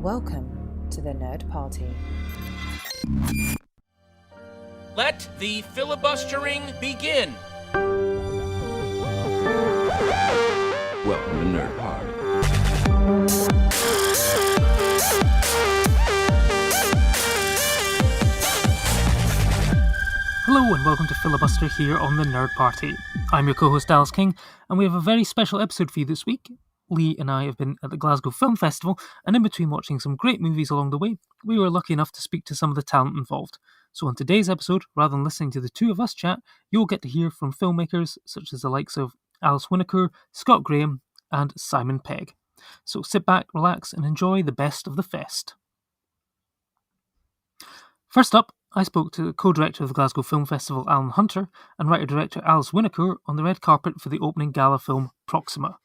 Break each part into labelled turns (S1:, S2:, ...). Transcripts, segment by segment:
S1: Welcome to the Nerd Party.
S2: Let the filibustering begin.
S3: Welcome to Nerd Party.
S4: Hello and welcome to Filibuster here on the Nerd Party. I'm your co-host Alice King, and we have a very special episode for you this week. Lee and I have been at the Glasgow Film Festival, and in between watching some great movies along the way, we were lucky enough to speak to some of the talent involved. So on today's episode, rather than listening to the two of us chat, you'll get to hear from filmmakers such as the likes of Alice Winocour, Scott Graham, and Simon Pegg. So sit back, relax, and enjoy the best of the fest. First up, I spoke to the co-director of the Glasgow Film Festival, Allan Hunter, and writer-director Alice Winocour on the red carpet for the opening gala film Proxima.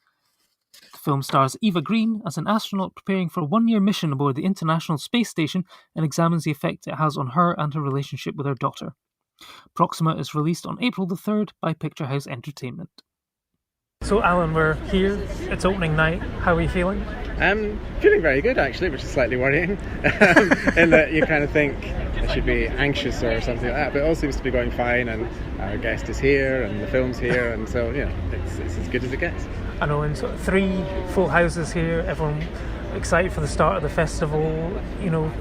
S4: The film stars Eva Green as an astronaut preparing for a one-year mission aboard the International Space Station and examines the effect it has on her and her relationship with her daughter. Proxima is released on April the 3rd by Picture House Entertainment. So Alan, we're here, it's opening night, how are you feeling?
S5: I'm feeling very good actually, which is slightly worrying, in that you kind of think I should be anxious or something like that, but it all seems to be going fine, and our guest is here and the film's here, and so, you know, it's as good as it gets.
S4: I know, in sort of 3 full houses here, everyone excited for the start of the festival. You know,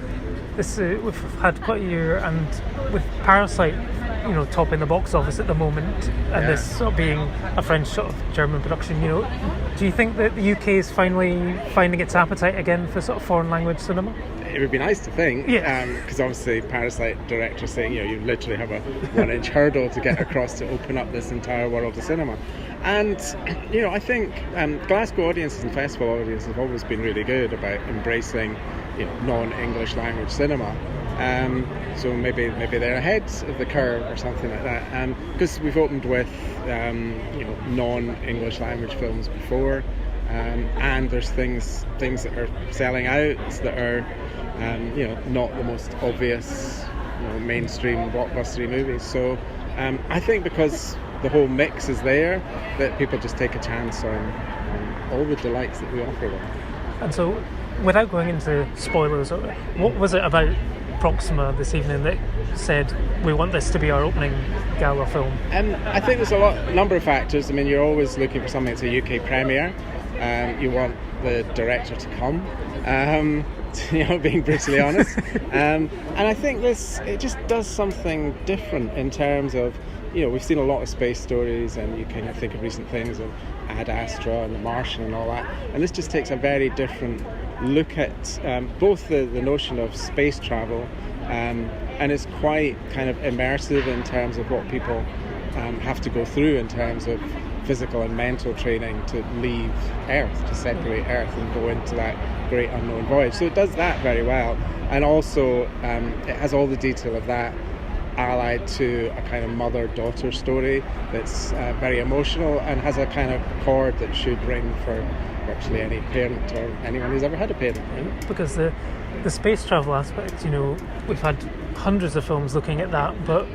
S4: this we've had quite a year, and with Parasite, you know, topping the box office at the moment, and this sort of being a French sort of German production, you know, do you think that the UK is finally finding its appetite again for sort of foreign language cinema?
S5: It would be nice to think, because obviously Parasite director saying, you know, you literally have a 1-inch hurdle to get across to open up this entire world of cinema. And, you know, I think Glasgow audiences and festival audiences have always been really good about embracing, you know, non-English language cinema. So maybe they're ahead of the curve or something like that. Because we've opened with, you know, non-English language films before, and there's things that are selling out that are, you know, not the most obvious, you know, mainstream blockbustery movies. So I think because the whole mix is there, that people just take a chance on all the delights that we offer them. And so, without going into spoilers, what was it about Proxima this evening that said we want this to be our opening gala film? I think there's a number of factors. I mean, you're always looking for something that's a UK premiere. You want the director to come, you know, being brutally honest. And I think it just does something different in terms of, you know, we've seen a lot of space stories, and you kind of think of recent things of Ad Astra and The Martian and all that, and this just takes a very different look at both the notion of space travel, and it's quite kind of immersive in terms of what people have to go through in terms of physical and mental training to leave Earth, to separate Earth and go into that great unknown voyage. So it does that very well, and also it has all the detail of that allied to a kind of mother-daughter story that's very emotional and has a kind of chord that should ring for virtually any parent or anyone who's ever had a parent. Right?
S4: Because the space travel aspect, you know, we've had hundreds of films looking at that, but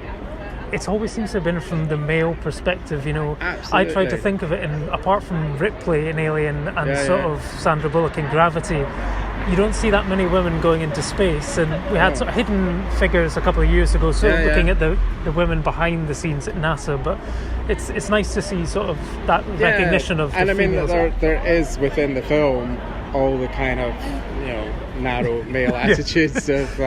S4: it always seems to have been from the male perspective, you know.
S5: Absolutely.
S4: I tried to think of it, and apart from Ripley in Alien and of Sandra Bullock in Gravity, you don't see that many women going into space, and we had sort of Hidden Figures a couple of years ago, looking at the women behind the scenes at NASA, but it's nice to see sort of that recognition of the
S5: and I mean
S4: females.
S5: there is within the film all the kind of, you know, narrow male attitudes of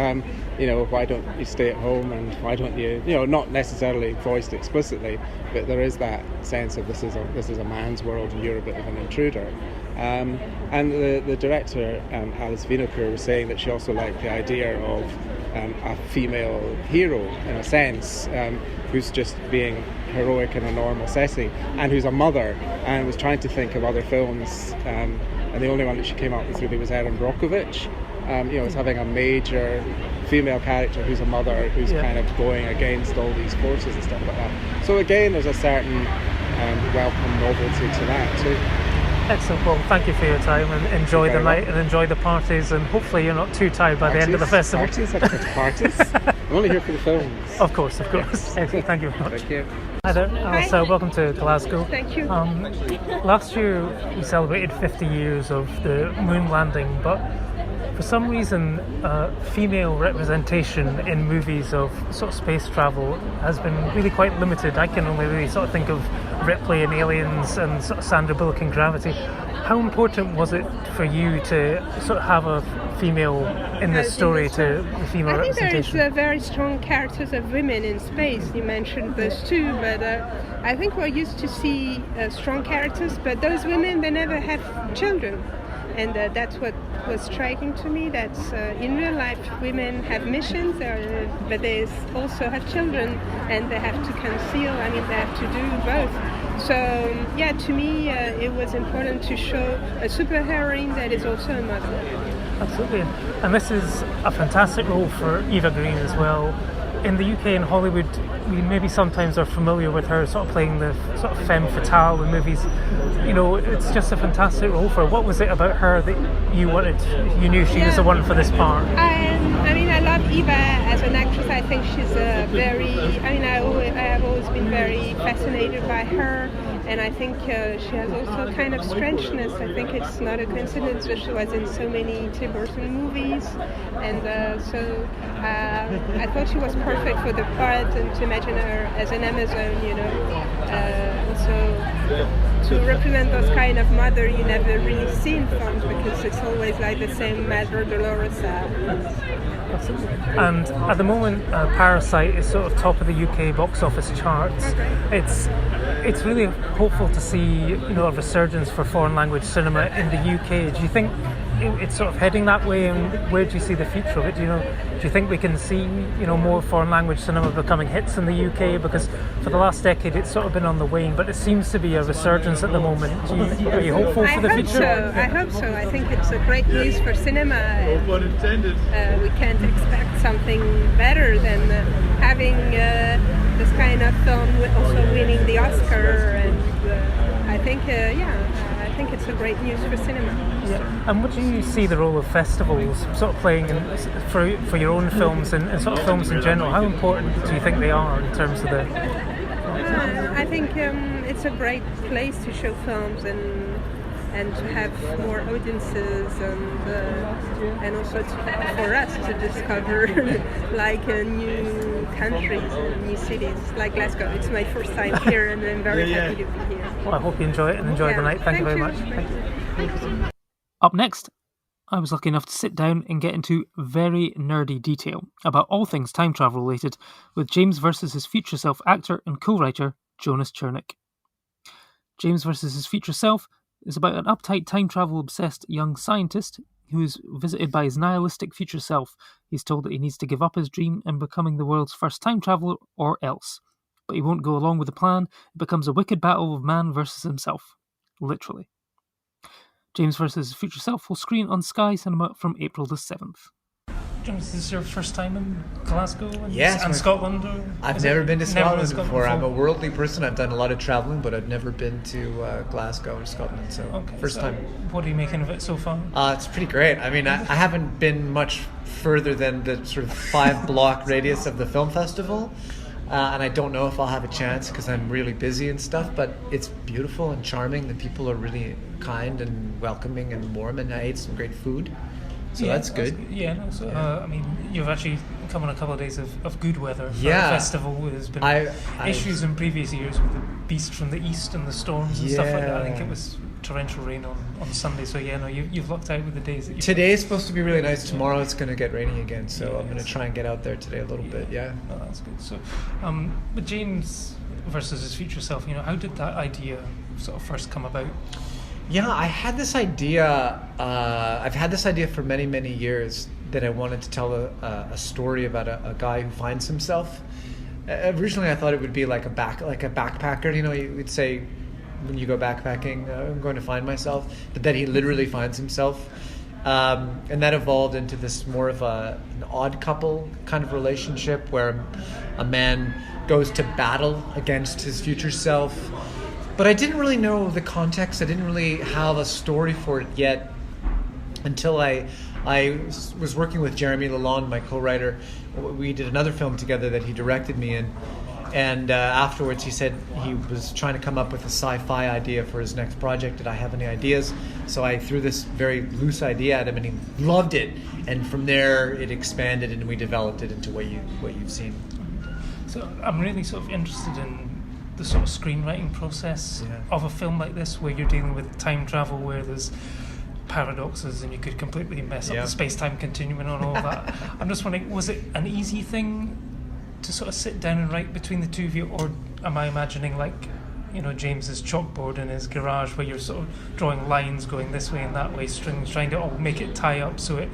S5: you know, why don't you stay at home, and why don't you, you know, not necessarily voiced explicitly, but there is that sense of this is a man's world and you're a bit of an intruder. And the director, Alice Winocour, was saying that she also liked the idea of a female hero, in a sense, who's just being heroic in a normal setting, and who's a mother, and was trying to think of other films, and the only one that she came up with really was Erin Brockovich, you know, as having a major female character who's a mother, who's kind of going against all these forces and stuff like that. So again, there's a certain welcome novelty to that too.
S4: Excellent. Well, thank you for your time, and enjoy the night and enjoy the parties, and hopefully you're not too tired by the end of the festival.
S5: Parties. I'm only here for the films.
S4: Of course. Excellent. Thank you very much.
S5: Thank you.
S4: Hi there, Alice. Welcome to Glasgow.
S6: Thank you.
S4: Last year we celebrated 50 years of the moon landing, but for some reason, female representation in movies of sort of space travel has been really quite limited. I can only really sort of think of Ripley in Aliens and sort of Sandra Bullock in Gravity. How important was it for you to sort of have a female in this story, to the female
S6: I think
S4: representation?
S6: there is very strong characters of women in space. You mentioned those two, but I think we're used to see strong characters, but those women, they never have children. And that's what was striking to me, that in real life women have missions, but they also have children, and they have to conceal, they have to do both. So, yeah, to me, it was important to show a superheroine that is also a mother.
S4: Absolutely. And this is a fantastic role for Eva Green as well. In the UK and Hollywood, we maybe sometimes are familiar with her sort of playing the sort of femme fatale in movies. You know, it's just a fantastic role for her. What was it about her that you knew she was the one for this part?
S6: I love Eva as an actress. I think she's I have always been very fascinated by her, and I think she has also a kind of strangeness. I think it's not a coincidence that she was in so many Tim Burton movies, and so I thought she was perfect for the part, and to imagine her as an Amazon, also to represent those kind of mother you never really see in films, because it's always like the same Mother Dolorosa.
S4: Absolutely. And at the moment, Parasite is sort of top of the UK box office charts. It's really hopeful to see a resurgence for foreign language cinema in the UK. Do you think it's sort of heading that way, and where do you see the future of it? Do you think we can see more foreign language cinema becoming hits in the UK? Because for the last decade it's sort of been on the wane, but it seems to be a resurgence at the moment. Are you hopeful for the future?
S6: I hope so. I think it's a great news for cinema. We can't expect something better than having this kind of film also winning the Oscar, and I think I think it's a great news for cinema.
S4: Yeah. And what do you see the role of festivals sort of playing for your own films and sort of films in general? How important do you think they are in terms of the...
S6: I think it's a great place to show films and to have more audiences, and also for us to discover new countries and new cities like Glasgow. It's my first time here, and I'm very happy to be here.
S4: Well, I hope you enjoy it and enjoy the night. Thank you very much.
S6: Thank you.
S4: Up next, I was lucky enough to sit down and get into very nerdy detail about all things time travel related with James versus his future self actor and co-writer Jonas Chernick. James versus his future self is about an uptight time travel obsessed young scientist who is visited by his nihilistic future self. He's told that he needs to give up his dream and becoming the world's first time traveller or else. But he won't go along with the plan. It becomes a wicked battle of man versus himself. Literally. James vs. His Future Self will screen on Sky Cinema from April the 7th. James, this is your first time in Glasgow and Scotland?
S7: I've never been to Scotland before. I'm a worldly person. I've done a lot of travelling, but I've never been to Glasgow or Scotland. So first time.
S4: What are you making of it so far?
S7: It's pretty great. I mean, I haven't been much further than the sort of 5-block radius of the film festival. And I don't know if I'll have a chance because I'm really busy and stuff, but it's beautiful and charming. The people are really kind and welcoming and warm, and I ate some great food. So that's good.
S4: I mean, you've actually come on a couple of days of good weather for the festival. There's been issues in previous years with the beast from the east and the storms and stuff like that. I think it was torrential rain on Sunday, so you've lucked out with the days that
S7: Today's supposed to be really nice. Tomorrow it's going to get rainy again, so I'm going to try and get out there today a little bit. No,
S4: that's good. So but James versus his future self, how did that idea sort of first come about?
S7: I had this idea. I've had this idea for many, many years that I wanted to tell a story about a guy who finds himself. Originally, I thought it would be like a backpacker. You would say when you go backpacking, I'm going to find myself, but then he literally finds himself, and that evolved into this more of an odd couple kind of relationship where a man goes to battle against his future self. But I didn't really know the context. I didn't really have a story for it yet until I was working with Jeremy Lalonde, my co-writer. We did another film together that he directed me in. And afterwards he said he was trying to come up with a sci-fi idea for his next project. Did I have any ideas? So I threw this very loose idea at him, and he loved it. And from there it expanded, and we developed it into what you've seen.
S4: So I'm really sort of interested in the sort of screenwriting process of a film like this, where you're dealing with time travel, where there's paradoxes and you could completely mess up the space-time continuum and all that. I'm just wondering, was it an easy thing to sort of sit down and write between the two of you, or am I imagining like, you know, James's chalkboard in his garage where you're sort of drawing lines going this way and that way, strings, trying to all make it tie up so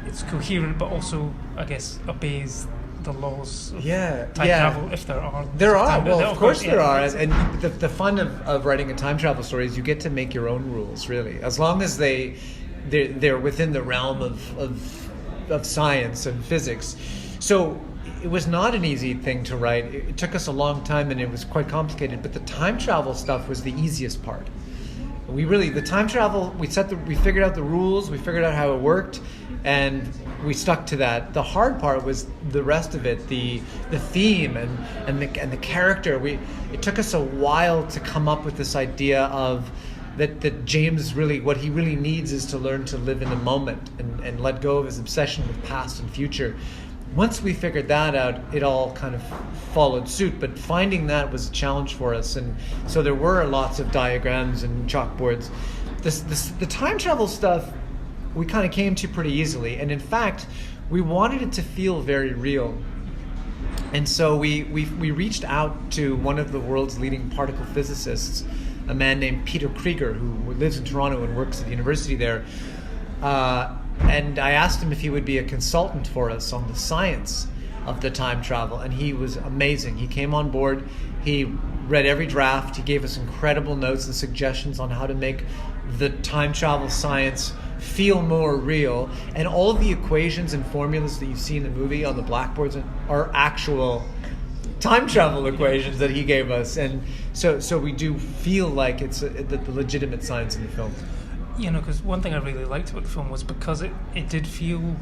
S4: it's coherent, but also, I guess, obeys the laws of time travel, if there are.
S7: There are. Well, of course there are. And the fun of writing a time travel story is you get to make your own rules, really, as long as they're within the realm of science and physics. So it was not an easy thing to write. It took us a long time, and it was quite complicated. But the time travel stuff was the easiest part. The time travel, we figured out the rules, we figured out how it worked, and we stuck to that. The hard part was the rest of it, the theme and the character. It took us a while to come up with this idea of that James what he really needs is to learn to live in the moment and let go of his obsession with past and future. Once we figured that out, it all kind of followed suit, but finding that was a challenge for us, and so there were lots of diagrams and chalkboards. The time travel stuff we kind of came to pretty easily, and in fact, we wanted it to feel very real. And so we reached out to one of the world's leading particle physicists, a man named Peter Krieger, who lives in Toronto and works at the university there. And I asked him if he would be a consultant for us on the science of the time travel, and he was amazing. He came on board, he read every draft, he gave us incredible notes and suggestions on how to make the time travel science feel more real. And all of the equations and formulas that you see in the movie on the blackboards are actual time travel equations that he gave us. And so we do feel like it's the legitimate science in the film.
S4: You know, because one thing I really liked about the film was because it did feel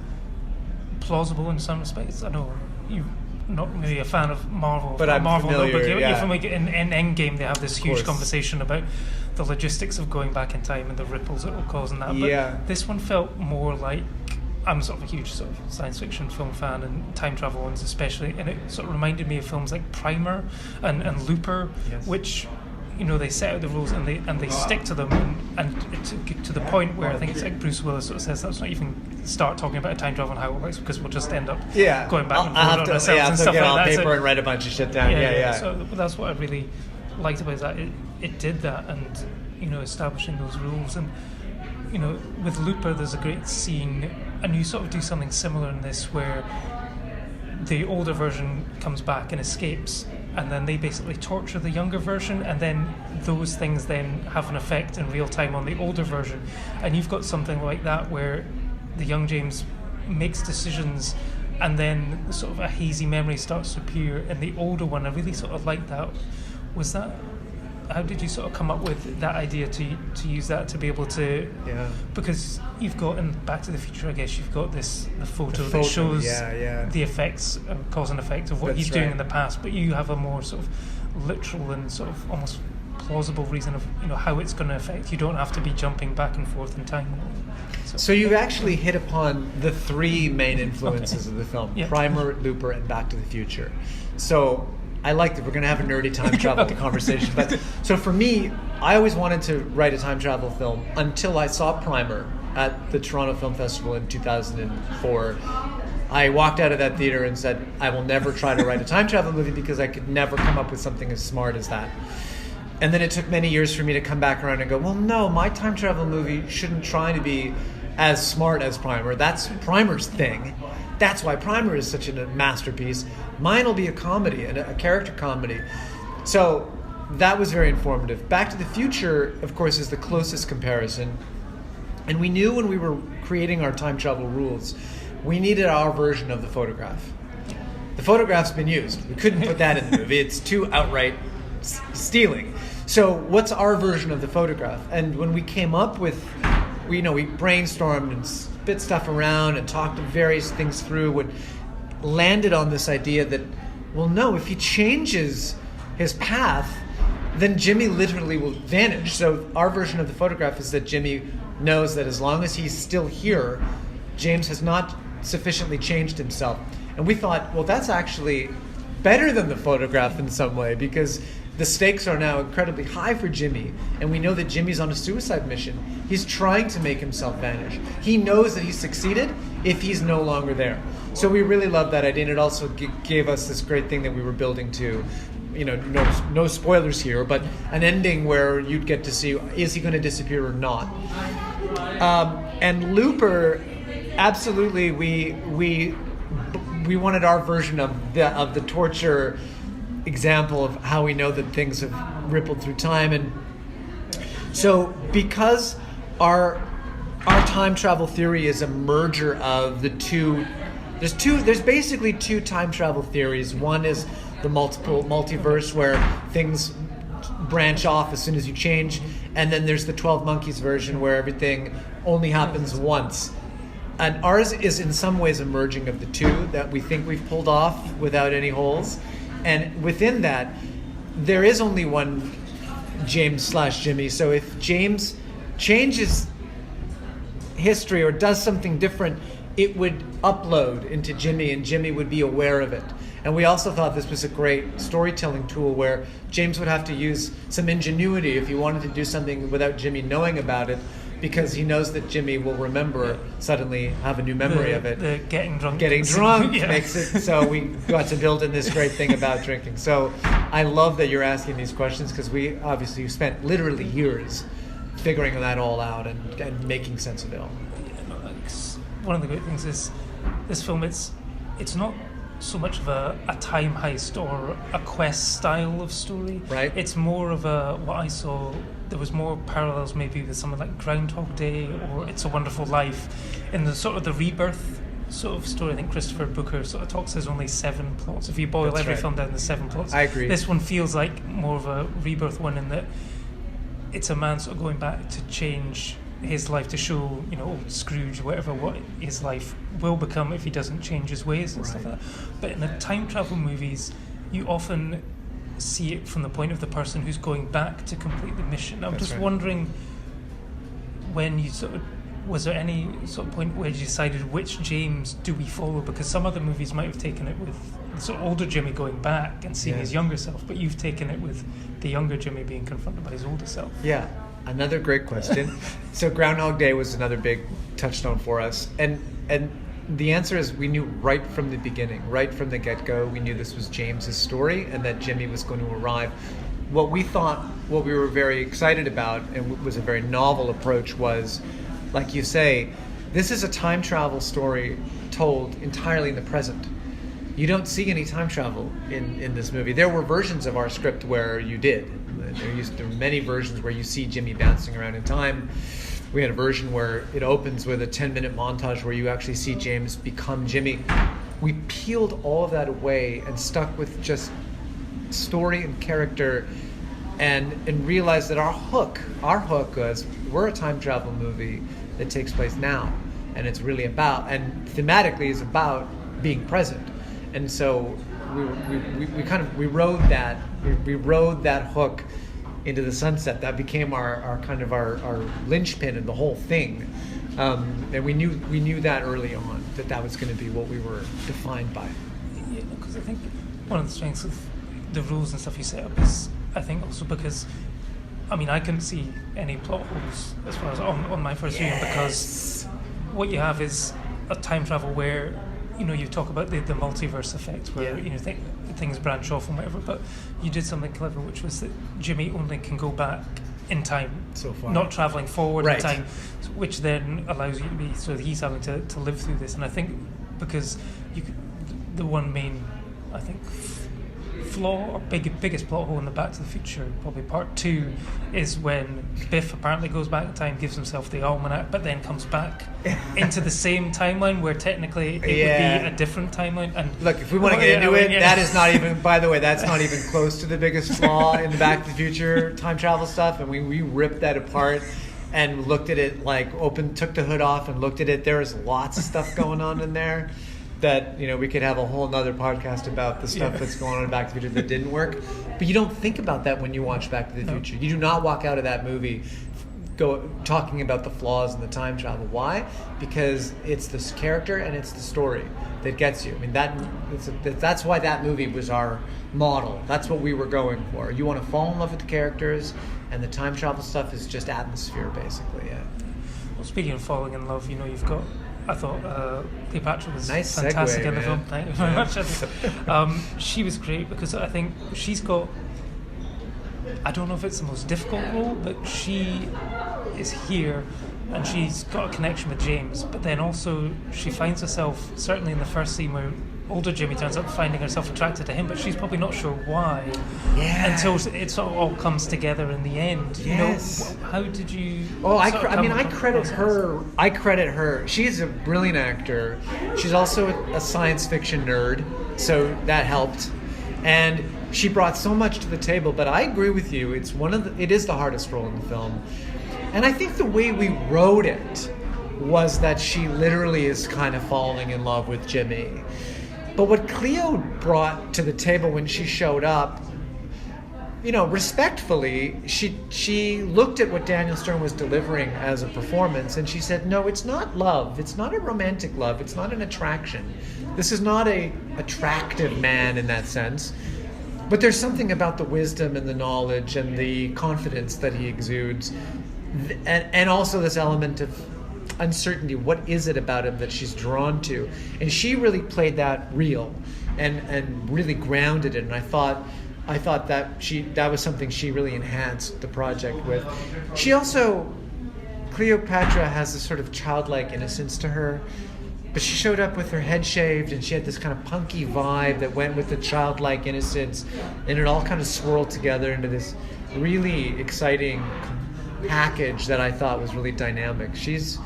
S4: plausible in some respects. I know you're not really a fan of Marvel,
S7: but I'm familiar.
S4: But you're familiar. In Endgame, they have this huge conversation about the logistics of going back in time and the ripples it will cause and that. But this one felt more like, I'm sort of a huge sort of science fiction film fan, and time travel ones especially, and it sort of reminded me of films like Primer and Looper, which, you know, they set out the rules and they stick to them, and to the point where I think it's like Bruce Willis sort of says, let's not even start talking about time travel and how it works, because we'll just end up going back and forth on ourselves and stuff
S7: get
S4: like
S7: on
S4: that.
S7: paper and write a bunch of shit down.
S4: So that's what I really liked about that. It did that, and, you know, establishing those rules. And, you know, with Looper, there's a great scene, and you sort of do something similar in this, where the older version comes back and escapes, and then they basically torture the younger version, and then those things then have an effect in real time on the older version. And you've got something like that where the young James makes decisions, and then sort of a hazy memory starts to appear in the older one. I really sort of like that. Was that, how did you sort of come up with that idea to use that to be able to? Because you've got in Back to the Future, I guess you've got the photo that shows the effects, cause and effect of what he's doing in the past, but you have a more sort of literal and sort of almost plausible reason of, you know, how it's going to affect. You don't have to be jumping back and forth in time.
S7: So you've actually hit upon the three main influences of the film: Primer, Looper, and Back to the Future. So I like that we're going to have a nerdy time travel conversation. But so for me, I always wanted to write a time travel film until I saw Primer at the Toronto Film Festival in 2004. I walked out of that theater and said, I will never try to write a time travel movie because I could never come up with something as smart as that. And then it took many years for me to come back around and go, well, no, my time travel movie shouldn't try to be as smart as Primer. That's Primer's thing. That's why Primer is such a masterpiece. Mine will be a comedy, a character comedy. So that was very informative. Back to the Future, of course, is the closest comparison. And we knew when we were creating our time travel rules, we needed our version of the photograph. The photograph's been used. We couldn't put that in the movie. It's too outright stealing. So what's our version of the photograph? And when we came up with, we brainstormed and spit stuff around and talked various things through, what landed on this idea that well, no, if he changes his path, then Jimmy literally will vanish. So our version of the photograph is that Jimmy knows that as long as he's still here, James has not sufficiently changed himself. And we thought, well, that's actually better than the photograph in some way, because the stakes are now incredibly high for Jimmy, and we know that Jimmy's on a suicide mission. He's trying to make himself vanish. He knows that he's succeeded if he's no longer there. So we really loved that idea, and it also gave us this great thing that we were building to, no spoilers here, but an ending where you'd get to see, is he going to disappear or not? And Looper, absolutely, we wanted our version of the torture example of how we know that things have rippled through time. And so because our time travel theory is a merger of the two, there's basically two time travel theories. One is the multiverse, where things branch off as soon as you change, and then there's the 12 Monkeys version where everything only happens once. And ours is in some ways a merging of the two that we think we've pulled off without any holes. And within that, there is only one James/Jimmy. So if James changes history or does something different, it would upload into Jimmy, and Jimmy would be aware of it. And we also thought this was a great storytelling tool where James would have to use some ingenuity if he wanted to do something without Jimmy knowing about it, because he knows that Jimmy will suddenly have a new memory of it.
S4: The getting drunk
S7: Yeah. Makes it so we got to build in this great thing about drinking. So I love that you're asking these questions, because we obviously spent literally years figuring that all out and making sense of it all.
S4: One of the great things is this film, it's not so much of a time heist or a quest style of story.
S7: Right.
S4: It's more of what I saw, there was more parallels maybe with something like Groundhog Day or It's a Wonderful Life in the sort of the rebirth sort of story. I think Christopher Booker sort of talks, there's only 7 plots. If you boil every film down to 7 plots.
S7: I agree.
S4: This one feels like more of a rebirth one, in that it's a man sort of going back to change his life, to show, old Scrooge, whatever, what his life will become if he doesn't change his ways and stuff like that. But in the time travel movies, you often see it from the point of the person who's going back to complete the mission. I'm just wondering, when you was there any sort of point where you decided which James do we follow? Because some other movies might have taken it with sort of older Jimmy going back and seeing his younger self, but you've taken it with the younger Jimmy being confronted by his older self.
S7: Yeah. Another great question. So Groundhog Day was another big touchstone for us. And the answer is, we knew right from the beginning, right from the get-go, we knew this was James's story and that Jimmy was going to arrive. What we were very excited about, and was a very novel approach, was, like you say, this is a time travel story told entirely in the present. You don't see any time travel in this movie. There were versions of our script where you did. There were many versions where you see Jimmy bouncing around in time. We had a version where it opens with a 10-minute montage where you actually see James become Jimmy. We peeled all of that away and stuck with just story and character, and realized that our hook was, we're a time travel movie that takes place now, and it's really about, and thematically is about being present. And so we rode that hook into the sunset. That became our linchpin in the whole thing, and we knew that early on that was going to be what we were defined by.
S4: Yeah, because I think one of the strengths of the rules and stuff you set up is, I think, also because, I couldn't see any plot holes as far as on my first viewing, because what you have is a time travel where, you talk about the multiverse effect, where things branch off and whatever, but you did something clever, which was that Jimmy only can go back in time,
S7: so far,
S4: not travelling forward in time, which then allows you to be, so he's having to live through this. And I think because the one main, I think, flaw or biggest plot hole in the Back to the Future, probably part 2, is when Biff apparently goes back in time, gives himself the almanac, but then comes back into the same timeline where technically it would be a different timeline. And
S7: look, if we want to get into it, that is not even, by the way, that's not even close to the biggest flaw in the Back to the Future time travel stuff, and we ripped that apart and looked at it, took the hood off and looked at it. There was lots of stuff going on in there. that we could have a whole nother podcast about the stuff that's going on in Back to the Future that didn't work. But you don't think about that when you watch Back to the Future. You do not walk out of that movie talking about the flaws in the time travel. Why? Because it's this character and it's the story that gets you. I mean, that's why that movie was our model. That's what we were going for. You want to fall in love with the characters, and the time travel stuff is just atmosphere, basically. Yeah.
S4: Well, speaking of falling in love, you've got. I thought Cleopatra was
S7: nice
S4: fantastic
S7: segue,
S4: in the film. Thank you very much. She was great because I think she's got. I don't know if it's the most difficult role, but she is here and she's got a connection with James, but then also she finds herself, certainly in the first scene where older Jimmy turns up, finding herself attracted to him, but she's probably not sure why until it sort of all comes together in the end.
S7: Yes.
S4: How did you...
S7: I credit her. She is a brilliant actor. She's also a science fiction nerd, so that helped. And she brought so much to the table, but I agree with you. It is the hardest role in the film. And I think the way we wrote it was that she literally is kind of falling in love with Jimmy. But what Cleo brought to the table when she showed up, respectfully, she looked at what Daniel Stern was delivering as a performance, and she said, no, it's not love. It's not a romantic love. It's not an attraction. This is not a attractive man in that sense. But there's something about the wisdom and the knowledge and the confidence that he exudes, and also this element of uncertainty. What is it about him that she's drawn to? And she really played that real and really grounded it. And I thought that was something she really enhanced the project with. She also, Cleopatra has this sort of childlike innocence to her, but she showed up with her head shaved and she had this kind of punky vibe that went with the childlike innocence, and it all kind of swirled together into this really exciting package that I thought was really dynamic. She's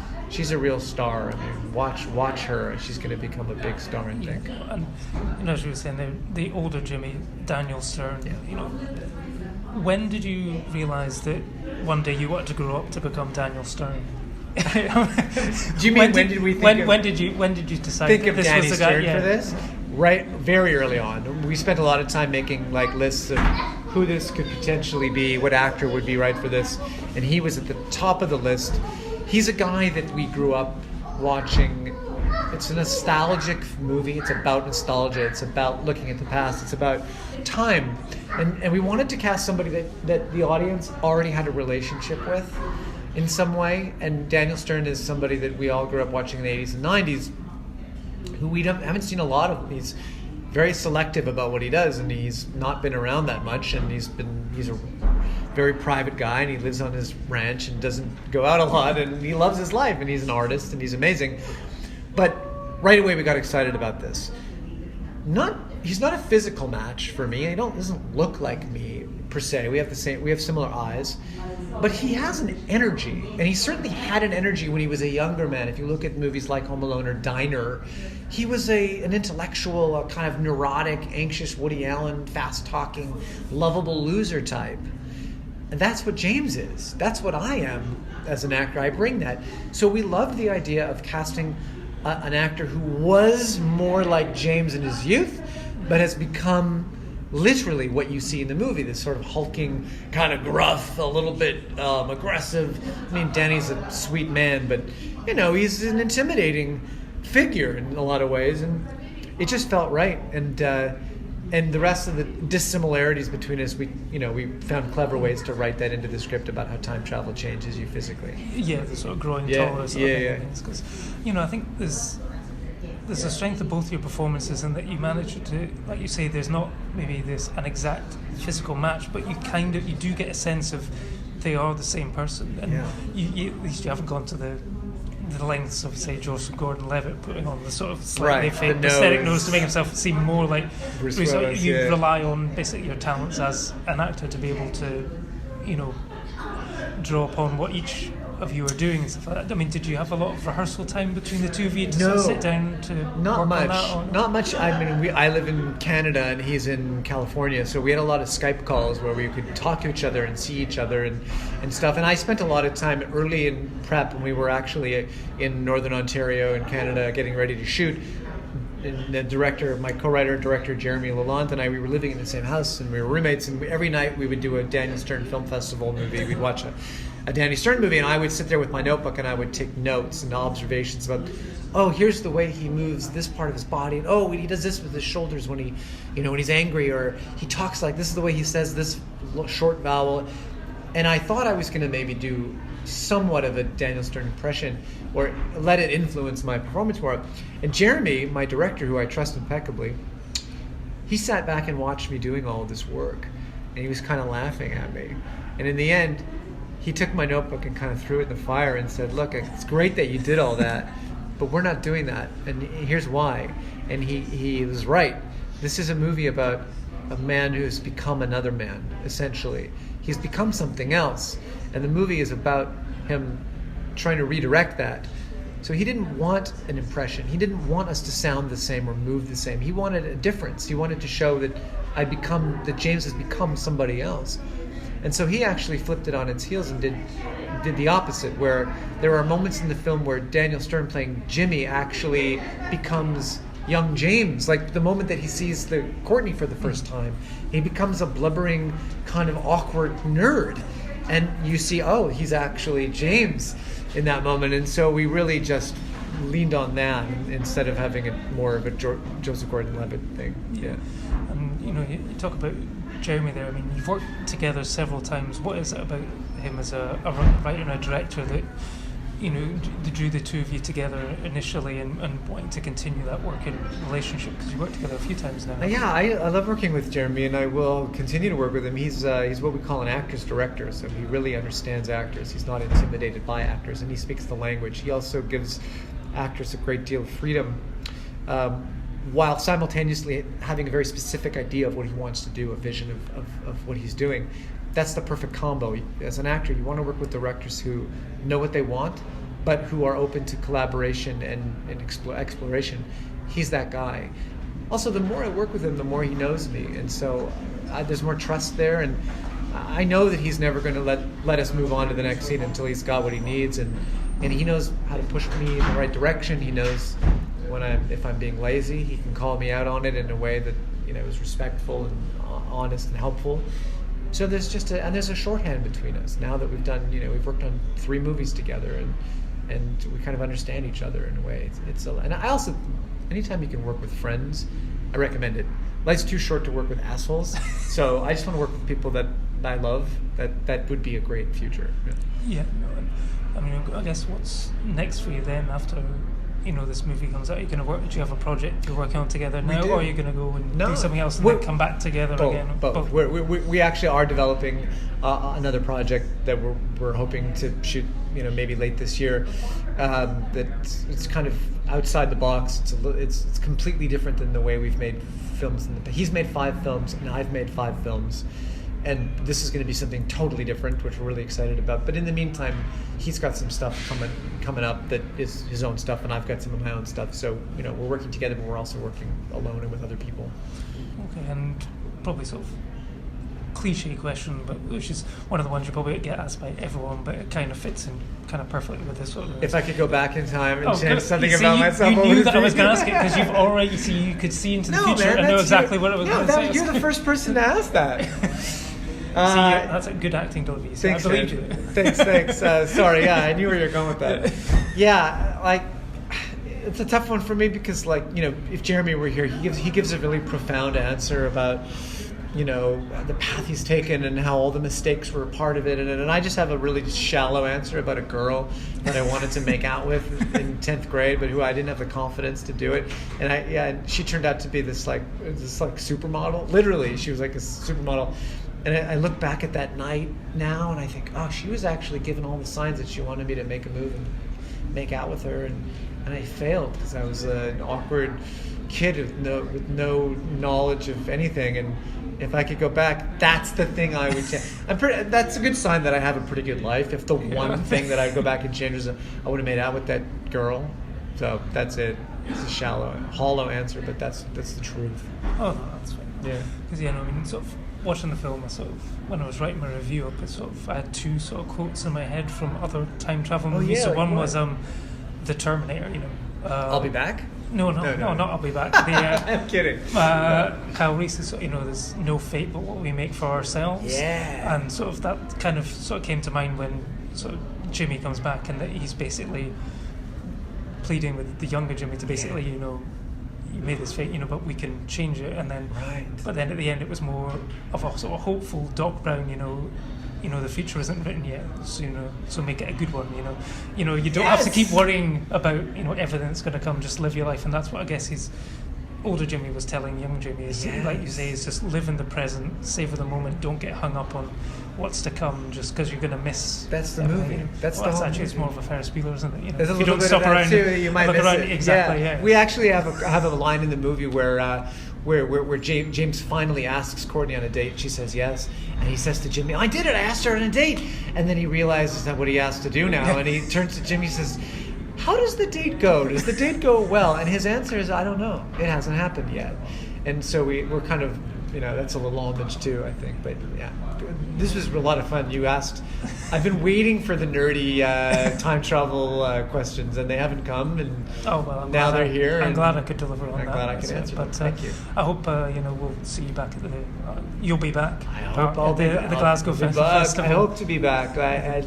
S7: a real star. I mean, watch her. She's going to become a big star, I think.
S4: And as you were saying, the older Jimmy, Daniel Stern. When did you realise that one day you wanted to grow up to become Daniel Stern?
S7: Do you mean when did we think?
S4: When did you decide
S7: think
S4: that
S7: of
S4: this
S7: Danny
S4: was the guy?
S7: Stern for this? Right, very early on. We spent a lot of time making lists of who this could potentially be, what actor would be right for this, and he was at the top of the list. He's a guy that we grew up watching. It's a nostalgic movie. It's about nostalgia. It's about looking at the past. It's about time. And we wanted to cast somebody that the audience already had a relationship with in some way. And Daniel Stern is somebody that we all grew up watching in the 80s and 90s, who we haven't seen a lot of. He's very selective about what he does, and he's not been around that much, and he's a very private guy, and he lives on his ranch and doesn't go out a lot, and he loves his life, and he's an artist, and he's amazing. But right away we got excited about this. He's not a physical match for me. He doesn't look like me per se. We have similar eyes, but he has an energy, and he certainly had an energy when he was a younger man. If you look at movies like Home Alone or Diner, he was an intellectual, a kind of neurotic, anxious Woody Allen, fast-talking, lovable loser type. And that's what James is. That's what I am as an actor. I bring that. So we loved the idea of casting an actor who was more like James in his youth, but has become literally what you see in the movie, this sort of hulking, kind of gruff, a little bit aggressive. I mean, Danny's a sweet man, but, he's an intimidating figure in a lot of ways, and it just felt right. And the rest of the dissimilarities between us, we found clever ways to write that into the script about how time travel changes you physically.
S4: Yeah, the sort of growing tolerance.
S7: Yeah.
S4: Because, I think there's a strength of both your performances in that you manage to, like you say, there's not maybe an exact physical match, but you do get a sense of they are the same person, and you at least you haven't gone to the lengths of, say, Joseph Gordon-Levitt putting on the sort of slightly fake prosthetic nose to make himself seem more like Bruce Willis. You rely on basically your talents as an actor to be able to, draw upon what each of you are doing and stuff like that. I mean, did you have a lot of rehearsal time between the two of you to sort of sit down to
S7: not
S4: work
S7: much.
S4: on that? Or?
S7: Not much. I mean, I live in Canada and he's in California, so we had a lot of Skype calls where we could talk to each other and see each other and stuff. And I spent a lot of time early in prep when we were actually in Northern Ontario in Canada getting ready to shoot, and the director, my co-writer and director Jeremy Lalonde and I, we were living in the same house and we were roommates, and every night we would do a Daniel Stern Film Festival movie. We'd watch a Danny Stern movie, and I would sit there with my notebook and I would take notes and observations about, oh, here's the way he moves this part of his body, and oh, he does this with his shoulders when he, when he's angry, or he talks like this is the way he says this short vowel. And I thought I was going to maybe do somewhat of a Daniel Stern impression or let it influence my performance more. And Jeremy, my director, who I trust impeccably, he sat back and watched me doing all of this work, and he was kind of laughing at me. And in the end, he took my notebook and kind of threw it in the fire and said, look, it's great that you did all that, but we're not doing that, and here's why. And he was right. This is a movie about a man who's become another man, essentially. He's become something else, and the movie is about him trying to redirect that. So he didn't want an impression. He didn't want us to sound the same or move the same. He wanted a difference. He wanted to show that James has become somebody else. And so he actually flipped it on its heels and did the opposite, where there are moments in the film where Daniel Stern playing Jimmy actually becomes young James. Like the moment that he sees the Courtney for the first time, he becomes a blubbering, kind of awkward nerd. And you see, oh, he's actually James in that moment. And so we really just leaned on that instead of having it more of a Joseph Gordon-Levitt thing. Yeah.
S4: And you talk about Jeremy there. I mean, you've worked together several times. What is it about him as a writer and a director that drew the two of you together initially and wanting to continue that working relationship? Because you worked together a few times now.
S7: Yeah, I love working with Jeremy, and I will continue to work with him. He's what we call an actor's director, so he really understands actors. He's not intimidated by actors, and he speaks the language. He also gives actors a great deal of freedom, while simultaneously having a very specific idea of what he wants to do, a vision of what he's doing. That's the perfect combo. As an actor, you want to work with directors who know what they want, but who are open to collaboration and exploration. He's that guy. Also, the more I work with him, the more he knows me, and so there's more trust there, and I know that he's never going to let us move on to the next scene until he's got what he needs, and he knows how to push me in the right direction. He knows if I'm being lazy, he can call me out on it in a way that is respectful and honest and helpful. So there's there's a shorthand between us now that we've done, we've worked on 3 movies together, and we kind of understand each other in a way. And I also, anytime you can work with friends, I recommend it. Life's too short to work with assholes, so I just want to work with people that I love. That would be a great future.
S4: Yeah. I mean, I guess what's next for you then after this movie comes out? Are you going to work? Do you have a project you're working on together now, or are you going to go and do something else and then come back together again?
S7: Both. We actually are developing another project that we're hoping to shoot, maybe late this year. That it's kind of outside the box. It's completely different than the way we've made films. He's made 5 films, and I've made 5 films. And this is going to be something totally different, which we're really excited about. But in the meantime, he's got some stuff coming up that is his own stuff, and I've got some of my own stuff. So, we're working together, but we're also working alone and with other people.
S4: Okay, and probably sort of cliche question, but which is one of the ones you probably get asked by everyone, but it kind of fits in kind of perfectly with this sort of...
S7: If I could go back in time and change something about myself...
S4: You knew that I was going to ask it because you've already... You could see into the future and know exactly what it was going to say.
S7: You're the first person to ask that.
S4: That's a good acting, Dolby. So
S7: thanks,
S4: I believe you.
S7: Thanks. Sorry, I knew where you're going with that. Yeah, it's a tough one for me because, if Jeremy were here, he gives a really profound answer about, the path he's taken and how all the mistakes were a part of it, and I just have a really shallow answer about a girl that I wanted to make out with in 10th grade, but who I didn't have the confidence to do it, and she turned out to be this supermodel. Literally, she was like a supermodel. And I look back at that night now, and I think, oh, she was actually given all the signs that she wanted me to make a move and make out with her, and I failed because I was an awkward kid with no knowledge of anything. And if I could go back, that's the thing I would change. That's a good sign that I have a pretty good life. If the one thing that I'd go back and change is I would have made out with that girl. So that's it. It's a shallow, hollow answer, but that's the truth.
S4: Oh, that's fine.
S7: Yeah.
S4: Because sort of watching the film, when I was writing my review up, I had 2 sort of quotes in my head from other time travel movies. So one was The Terminator.
S7: I'll be back.
S4: No, not I'll Be Back.
S7: I'm kidding.
S4: Kyle Reese is, there's no fate but what we make for ourselves.
S7: Yeah.
S4: And sort of that kind of sort of came to mind when sort of Jimmy comes back, and that he's basically pleading with the younger Jimmy to basically, you made this fate, but we can change it. And then, but then at the end, it was more of a sort of hopeful Doc Brown, the future isn't written yet, so make it a good one. You don't have to keep worrying about everything that's going to come. Just live your life, and that's what I guess his older Jimmy was telling young Jimmy is, like you say, is just live in the present, savor the moment, don't get hung up on what's to come just because you're going to miss.
S7: That's the movie. That's actually
S4: it's more of a Ferris Bueller, isn't it?
S7: There's a
S4: if
S7: little
S4: you don't
S7: bit
S4: stop
S7: of that
S4: around,
S7: too. You might miss it.
S4: Exactly. Yeah.
S7: We actually have a line in the movie where James finally asks Courtney on a date. She says yes, and he says to Jimmy, "I did it. I asked her on a date." And then he realizes that what he has to do now, and he turns to Jimmy and says, "How does the date go? Does the date go well?" And his answer is, "I don't know. It hasn't happened yet." And so we're kind of, that's a little homage too, I think. But yeah, this was a lot of fun. You asked, I've been waiting for the nerdy time travel questions, and they haven't come. And now they're here.
S4: I'm glad I could deliver on that.
S7: I'm glad I could answer them.
S4: But
S7: thank you.
S4: I hope we'll see you back at the. You'll be back.
S7: I hope I'll be back.
S4: The Glasgow Film Festival.
S7: I hope to be back.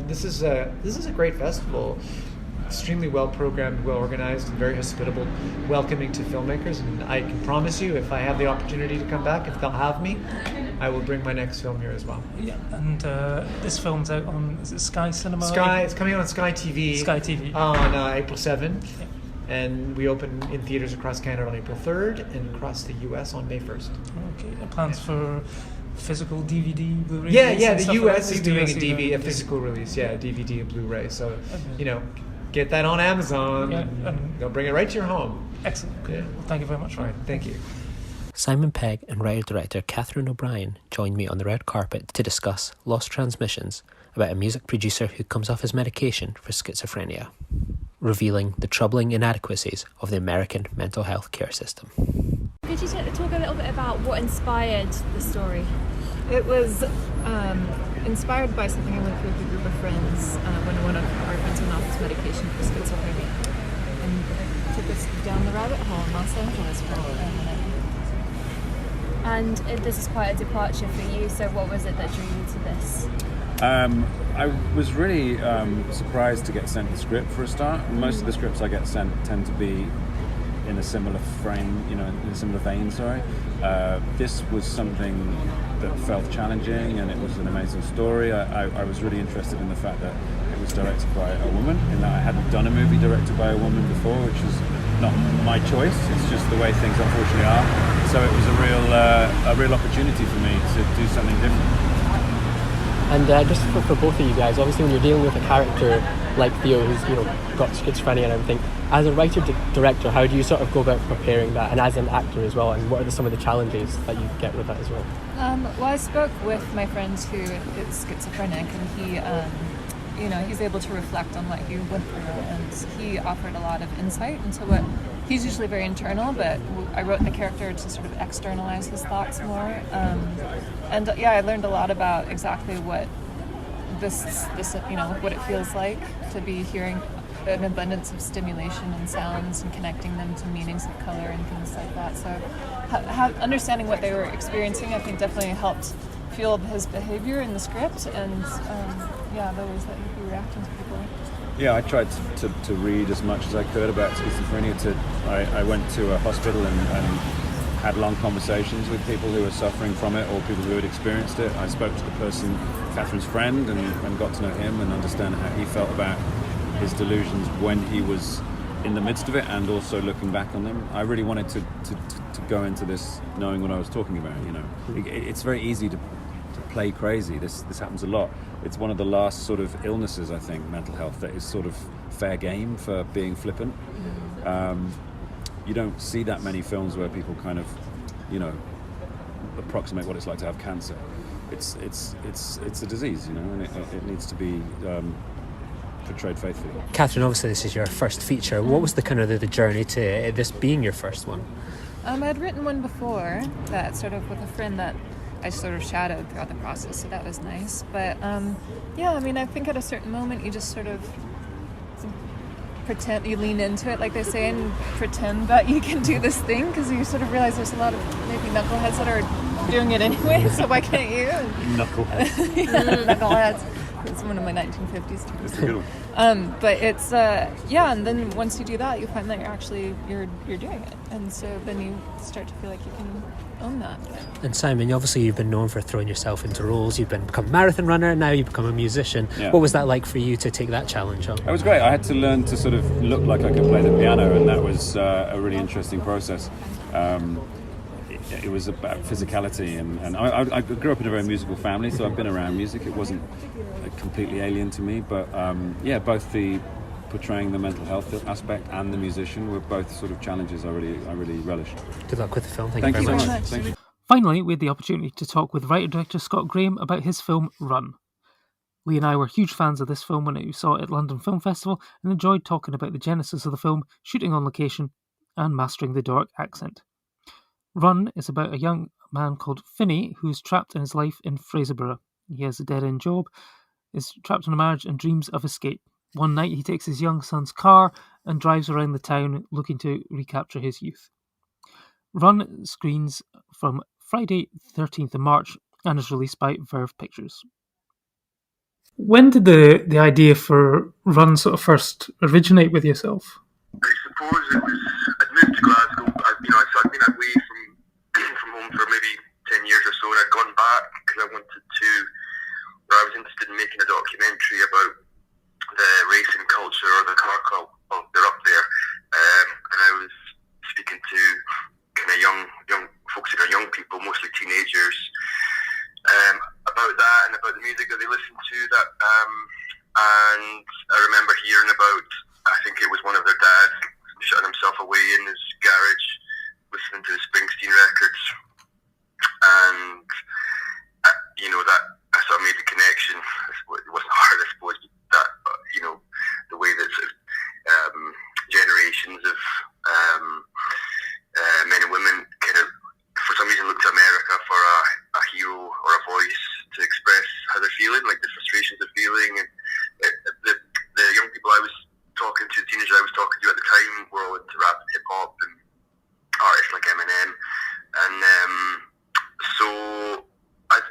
S7: This is a great festival. Extremely well programmed, well organized, and very hospitable, welcoming to filmmakers. And I can promise you, if I have the opportunity to come back, if they'll have me, I will bring my next film here as well.
S4: Yeah, and this film's out on, is it Sky Cinema?
S7: It's coming out on Sky TV.
S4: Sky TV.
S7: On April 7th. Yeah. And we open in theaters across Canada on April 3rd and across the US on May 1st.
S4: Okay, plans for physical DVD, Blu-ray?
S7: Yeah, the US is doing a physical release, DVD and Blu-ray. So, get that on Amazon, and they'll bring it right to your home.
S4: Excellent. Yeah. Well, thank you very much.
S7: All right, thank you.
S8: Simon Pegg and writer-director Katharine O'Brien joined me on the red carpet to discuss Lost Transmissions, about a music producer who comes off his medication for schizophrenia, revealing the troubling inadequacies of the American mental health care system.
S9: Could you talk a little bit about what inspired the story?
S10: It was inspired by something I went through with a group of friends when one of our friends went off his medication for schizophrenia, and took us down the rabbit hole in Los Angeles for a minute.
S9: And this is quite a departure for you, so what was it that drew you to this?
S3: I was really surprised to get sent the script for a start. Most of the scripts I get sent tend to be in a similar frame, in a similar vein, This was something that felt challenging, and it was an amazing story. I was really interested in the fact that it was directed by a woman, in that I hadn't done a movie directed by a woman before, which was not my choice. It's just the way things unfortunately are. So it was a real opportunity for me to do something different.
S11: And just for both of you guys, obviously when you're dealing with a character like Theo who's got schizophrenia and everything, as a writer-director, how do you sort of go about preparing that, and as an actor as well, and what are some of the challenges that you get with that as well?
S10: Well, I spoke with my friend who is schizophrenic, and he's able to reflect on what he went through, and he offered a lot of insight into what he's usually very internal, but I wrote the character to sort of externalize his thoughts more. I learned a lot about exactly what this what it feels like to be hearing an abundance of stimulation and sounds and connecting them to meanings of color and things like that. So understanding what they were experiencing, I think, definitely helped fuel his behavior in the script, and the ways that he'd be reacting to people.
S3: Yeah, I tried to read as much as I could about schizophrenia. I went to a hospital and had long conversations with people who were suffering from it or people who had experienced it. I spoke to the person, Catherine's friend, and got to know him and understand how he felt about his delusions when he was in the midst of it, and also looking back on them. I really wanted to go into this knowing what I was talking about. It's very easy to play crazy. This happens a lot. It's one of the last sort of illnesses, I think, mental health, that is sort of fair game for being flippant. You don't see that many films where people kind of, approximate what it's like to have cancer. It's a disease, and it needs to be portrayed faithfully.
S8: Katharine, obviously this is your first feature. What was the kind of the journey to this being your first one?
S10: I'd written one before that sort of with a friend that I sort of shadowed throughout the process, so that was nice. But I think at a certain moment you just sort of pretend, you lean into it, like they say, and pretend that you can do this thing, because you sort of realize there's a lot of maybe knuckleheads that are doing it anyway, so why can't you?
S3: Knuckleheads.
S10: Knuckleheads. It's one of my 1950s terms.
S3: That's a good one.
S10: But it's and then once you do that, you find that you're doing it, and so then you start to feel like you can own that.
S8: And Simon, obviously you've been known for throwing yourself into roles. You've become a marathon runner, now you've become a musician.
S3: Yeah.
S8: What was that like for you to take that challenge on?
S3: It was great. I had to learn to sort of look like I could play the piano, and that was a really interesting process. It was about physicality, and I grew up in a very musical family, so I've been around music. It wasn't completely alien to me, but both the portraying the mental health aspect and the musician were both sort of challenges I really relished.
S8: Good luck with the film.
S3: Thank you
S8: very
S3: so
S8: much.
S3: much. Thank you.
S4: Finally, we had the opportunity to talk with writer-director Scott Graham about his film Run. Lee and I were huge fans of this film when we saw it at London Film Festival and enjoyed talking about the genesis of the film, shooting on location, and mastering the Doric accent. Run is about a young man called Finney who is trapped in his life in Fraserburgh. He has a dead-end job, is trapped in a marriage and dreams of escape. One night he takes his young son's car and drives around the town looking to recapture his youth. Run screens from Friday 13th of March and is released by Verve Pictures. When did the idea for Run sort of first originate with yourself?
S12: I suppose it was, I'd moved to Glasgow, I'd been away from home for maybe 10 years or so, and I'd gone back because I was interested in making a documentary about the racing culture or the car club. Well, they're up there, and I was speaking to kind of young folks, young people, mostly teenagers, about that and about the music that they listen to. And I remember hearing about, I think it was one of their dads shutting himself away in his garage, listening to the Springsteen records, and that I sort of made the connection. It wasn't hard, I suppose, that the way that sort of generations of men and women kind of, for some reason, look to America for a hero or a voice to express how they're feeling, like the frustrations they're feeling. And the young people I was talking to, the teenagers I was talking to at the time, were all into rap and hip hop and artists like Eminem. And so I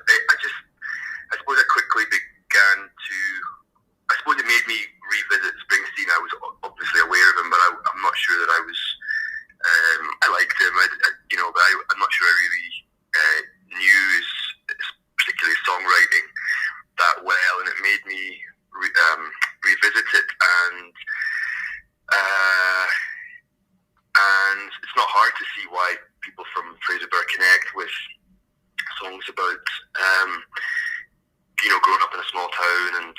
S12: suppose I quickly began to, I suppose it made me revisit Springsteen. I was obviously aware of him, but I'm not sure that I was, I liked him, but I'm not sure I really knew his particularly songwriting that well, and it made me revisit it, and it's not hard to see why people from Fraserburgh connect with songs about growing up in a small town and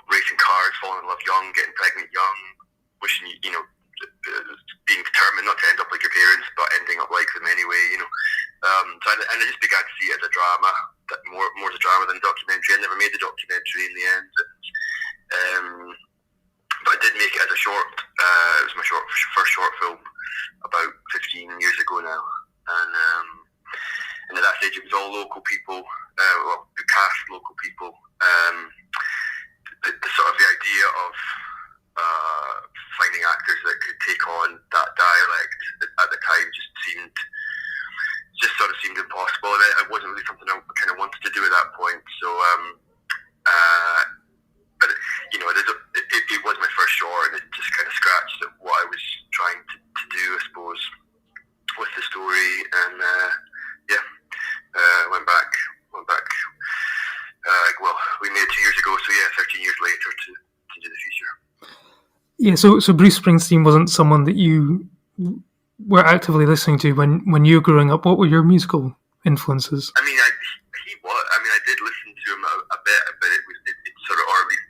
S12: racing cars, falling in love young, getting pregnant young, wishing being determined not to end up like your parents, but ending up like them anyway. And I just began to see it as a drama, that more as a drama than a documentary. I never made the documentary in the end, but I did make it as a short. It was my first short film about 15 years ago now, and at that stage it was all local people. The cast local people. The sort of the idea of finding actors that could take on that dialect at the time just sort of seemed impossible, and it wasn't really something I kind of wanted to do at that point. So, but it was my first short, and it just kind of scratched at what I was trying to do, I suppose, with the story. And went back. We made it 2 years ago, so 13 years later to do the feature.
S4: Yeah, so Bruce Springsteen wasn't someone that you were actively listening to when you were growing up. What were your musical influences?
S12: I mean, he was. I mean, I did listen to him a bit, but it sort of, or at least,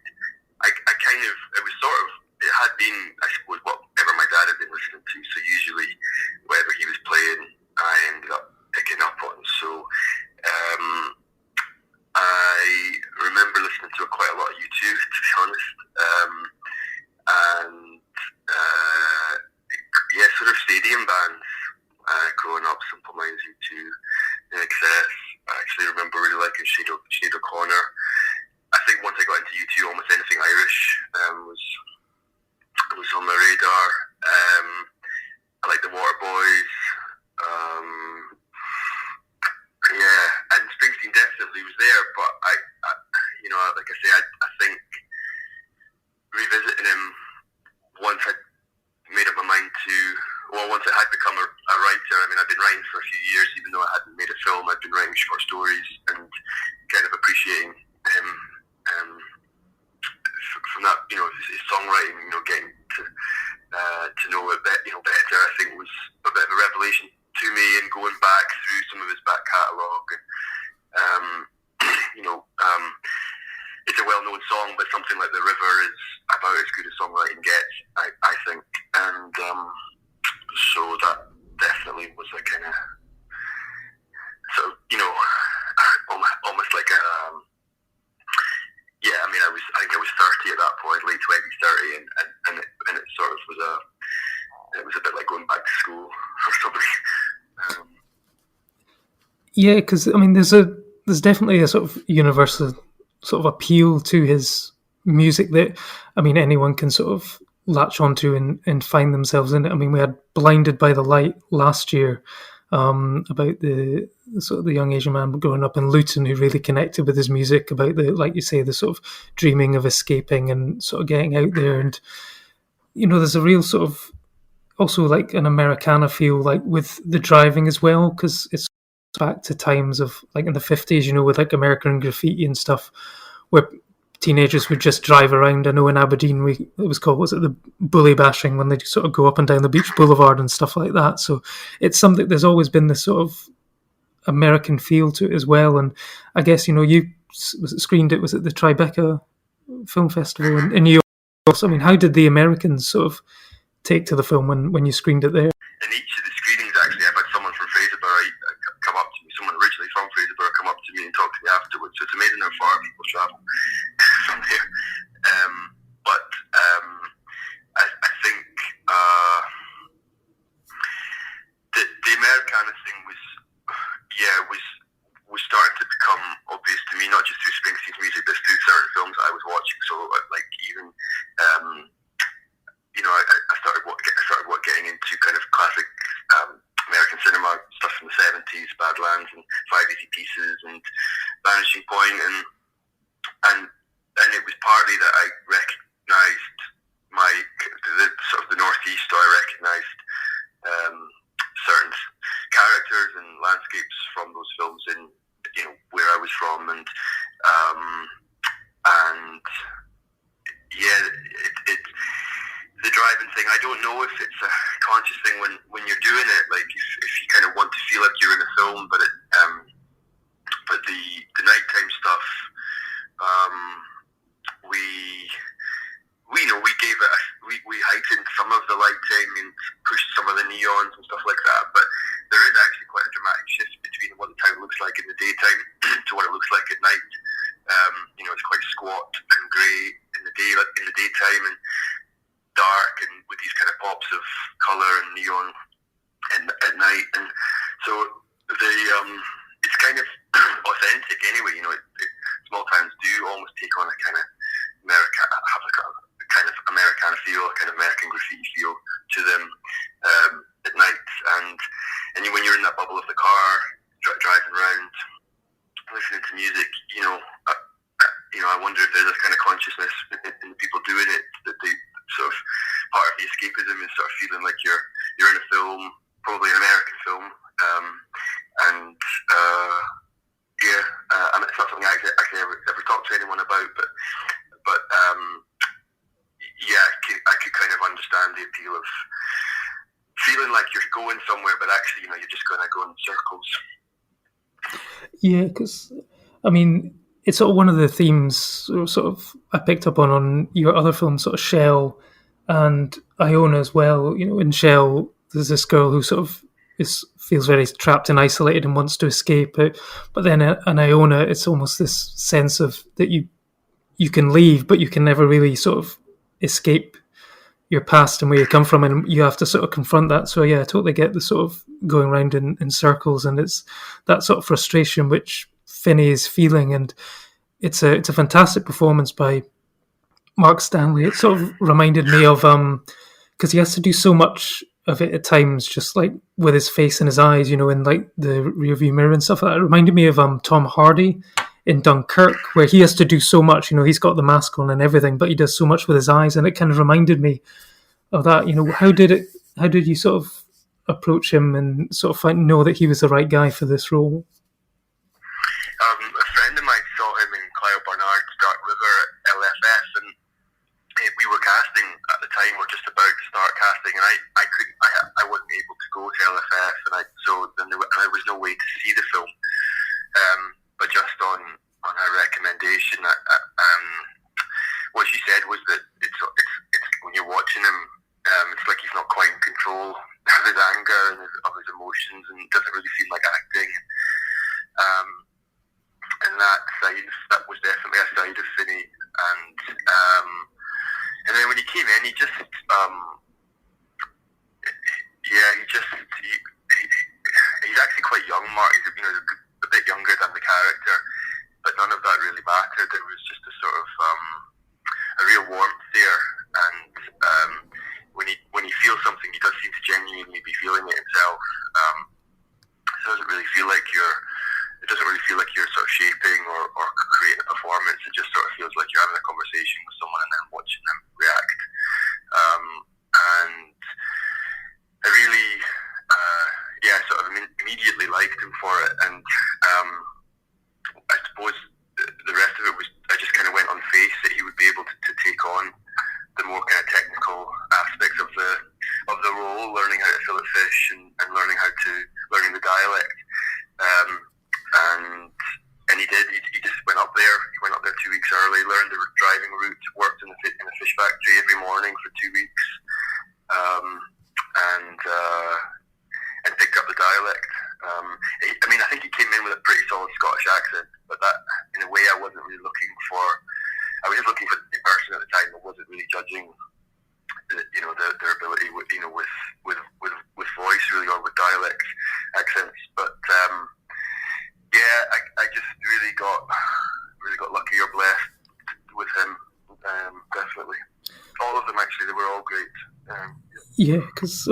S12: it had been, I suppose, whatever my dad had been listening to. So usually, whatever he was playing, I ended up picking up on. So I remember listening to quite a lot of U2, to be honest, and sort of stadium bands. Growing up, Simple Minds, U2, NXS. I actually remember really liking Sinead O'Connor. I think once I got into U2, almost anything Irish once I had become a writer, I mean, I've been writing for a few years, even though I hadn't made a film. I've been writing short stories and kind of appreciating him from that, his songwriting, getting to know it better. I think was a bit of a revelation to me, and going back through some of his back catalogue. It's a well-known song, but something like The River is about as good as songwriting gets, I think. And so that definitely was a kind of, almost like a, I think I was 30 at that point, late 20s, 30, and it sort of was a bit like going back to school or something.
S4: Yeah, because I mean, there's definitely a sort of universal sort of appeal to his music that, I mean, anyone can sort of latch onto and find themselves in it. I mean, we had Blinded by the Light last year, about the sort of the young Asian man growing up in Luton who really connected with his music, about the, like you say, the sort of dreaming of escaping and sort of getting out there. And, there's a real sort of also like an Americana feel, like with the driving as well, because it's back to times of like in the 50s, with like American graffiti and stuff, where teenagers would just drive around. I know in Aberdeen it was called, was it the bully bashing, when they sort of go up and down the beach boulevard and stuff like that. So it's something, there's always been this sort of American feel to it as well. And I guess, you screened it, was it the Tribeca Film Festival in New York? I mean, how did the Americans sort of take to the film when you screened it there?
S12: In each of the screenings, actually, I've had someone from Fraserburgh come up to me, someone originally from Fraserburgh come up to me and talk to me afterwards. So it's amazing how far people travel from there. But I think the Americana thing was starting to become obvious to me, not just through Springsteen's music, but through certain films that I was watching. So like even I started getting into kind of classic American cinema stuff from the 70s, Badlands and Five Easy Pieces and Vanishing Point, and it was partly that I recognised the Northeast, so I recognised certain characters and landscapes from those films in where I was from, and the driving thing, I don't know if it's a conscious thing when you're doing it, like if you kind of want to feel like you're in a film, but the nighttime stuff, we heightened some of the lighting and pushed some of the neons and stuff like that, but there is actually quite a dramatic shift between what the town looks like in the daytime to what it looks like at night. It's quite squat and grey in the daytime, and dark and with these kind of pops of colour and neon at night, and so it's kind of authentic anyway. Small towns do almost take on a kind of have like a kind of Americana feel, a kind of American graffiti feel to them at night, and when you're in that bubble of the car driving around listening to music, I wonder if there's this kind of consciousness in the people doing it, that they sort of part of the escapism is sort of feeling like you're in a film, probably an American film, and it's not something I actually ever talked to anyone about, but I could kind of understand the appeal of feeling like you're going somewhere, but actually, you're just going to go in circles.
S4: Yeah, because I mean, it's sort of one of the themes sort of I picked up on your other films, sort of Shell and Iona as well. In Shell, there's this girl who sort of feels very trapped and isolated and wants to escape. But then in Iona, it's almost this sense of that you can leave, but you can never really sort of escape your past and where you come from, and you have to sort of confront that. So yeah, I totally get the sort of going around in circles, and it's that sort of frustration which Finney is feeling, and it's a fantastic performance by Mark Stanley. It sort of reminded me of because he has to do so much of it at times, just like with his face and his eyes, in like the rearview mirror and stuff like that. It reminded me of Tom Hardy in Dunkirk, where he has to do so much. He's got the mask on and everything, but he does so much with his eyes, and it kind of reminded me of that. How did you sort of approach him and sort of know that he was the right guy for this role?
S12: A friend of mine saw him in Clive Barnard's Dark River at LFF, and we were casting at the time. We're just about to start casting, and I wasn't able to go to LFF, so there was no way to see the film. But just on her recommendation, what she said was that it's when you're watching him, it's like he's not quite in control of his anger and of his emotions, and it doesn't really seem like acting. And that was definitely a side of Finney. And then when he came in, he's actually quite young, Mark. He's a bit younger than the character, but none of that really mattered. There was just a sort of a real warmth there, and when he feels something, he does seem to genuinely be feeling it himself. It doesn't really feel like you're sort of shaping or creating a performance. It just sort of feels like you're having a conversation with someone and then watching them react. And I really, sort of immediately liked him for it. And I suppose the rest of it was, I just kind of went on faith that he would be able to take on the more kind of technical aspects of the role, learning how to fillet fish and learning the dialect. And he did. He just went up there. He went up there 2 weeks early, learned the driving route, worked in a fish factory every morning for 2 weeks, and picked up the dialect. I think he came in with a pretty solid Scottish accent, but that, in a way, I wasn't really looking for. I was just looking for the person at the time. I wasn't really judging, their ability with voice really, or with dialect accents. But I just really got lucky or blessed with him. Definitely, all of them actually. They were all great.
S4: Yeah, because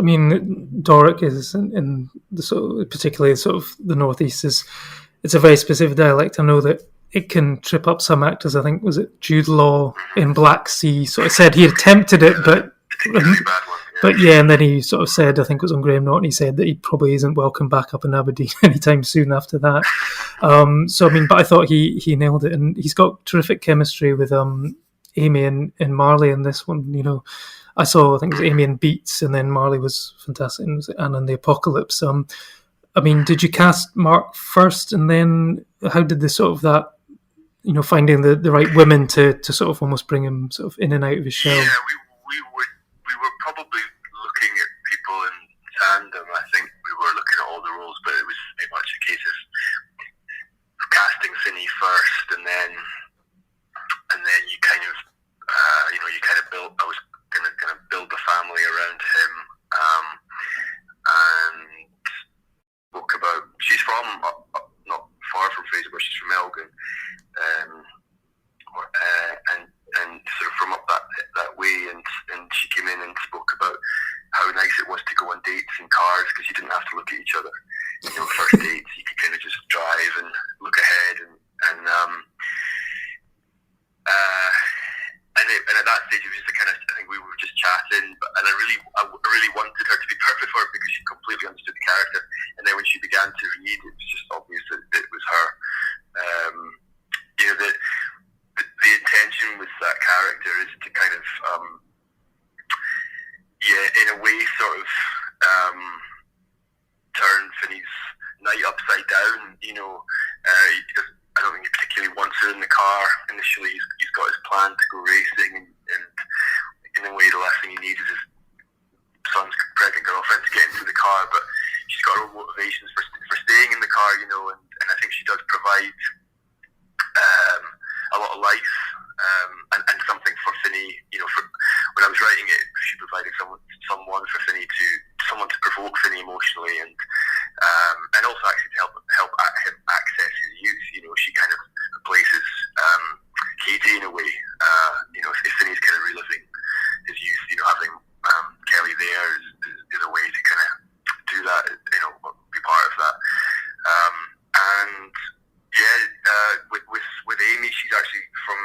S4: Doric is in the sort of, particularly sort of the northeast, it's a very specific dialect. I know that it can trip up some actors. I think, was it Jude Law in Black Sea sort of said he attempted it, but and then he sort of said, I think it was on Graham Norton, he said that he probably isn't welcome back up in Aberdeen anytime soon after that. But I thought he nailed it, and he's got terrific chemistry with Amy and Marley in this one. I think it was Amy in Beats, and then Marley was fantastic, and was Anna and the Apocalypse. Did you cast Mark first, and then how did the sort of that, finding the right women to sort of almost bring him sort of in and out of his shell?
S12: Yeah, we were probably looking at people in tandem. I think we were looking at all the roles, but it was very much a case of casting Finney first, and then you kind of built. I was going to build the family around him, and spoke about. She's from not far from Fraserburgh. She's from Elgin, and sort of from up that way. And she came in and spoke about how nice it was to go on dates in cars because you didn't have to look at each other. First dates you could kind of just drive and look ahead, and at that stage it was just I think we were just chatting, and I really wanted her to be perfect for it because she completely understood the character. And then when she began to read, it was just obvious that it was her. The intention with that character is to kind of in a way sort of turn Finney's night upside down. I don't think he particularly wants her in the car initially. He's got his plan to go racing, and in a way the last thing he needs is his son's pregnant girlfriend to get into the car, but she's got her own motivations for staying in the car, and I think she does provide a lot of life and something for Finney. When I was writing it, she provided someone for Finney someone to provoke Finney emotionally, and also actually to help him access his youth. She kind of replaces Katie in a way. If Finney's kind of reliving his youth, having Kelly there is a way to kind of do that. Be part of that. With Amy, she's actually from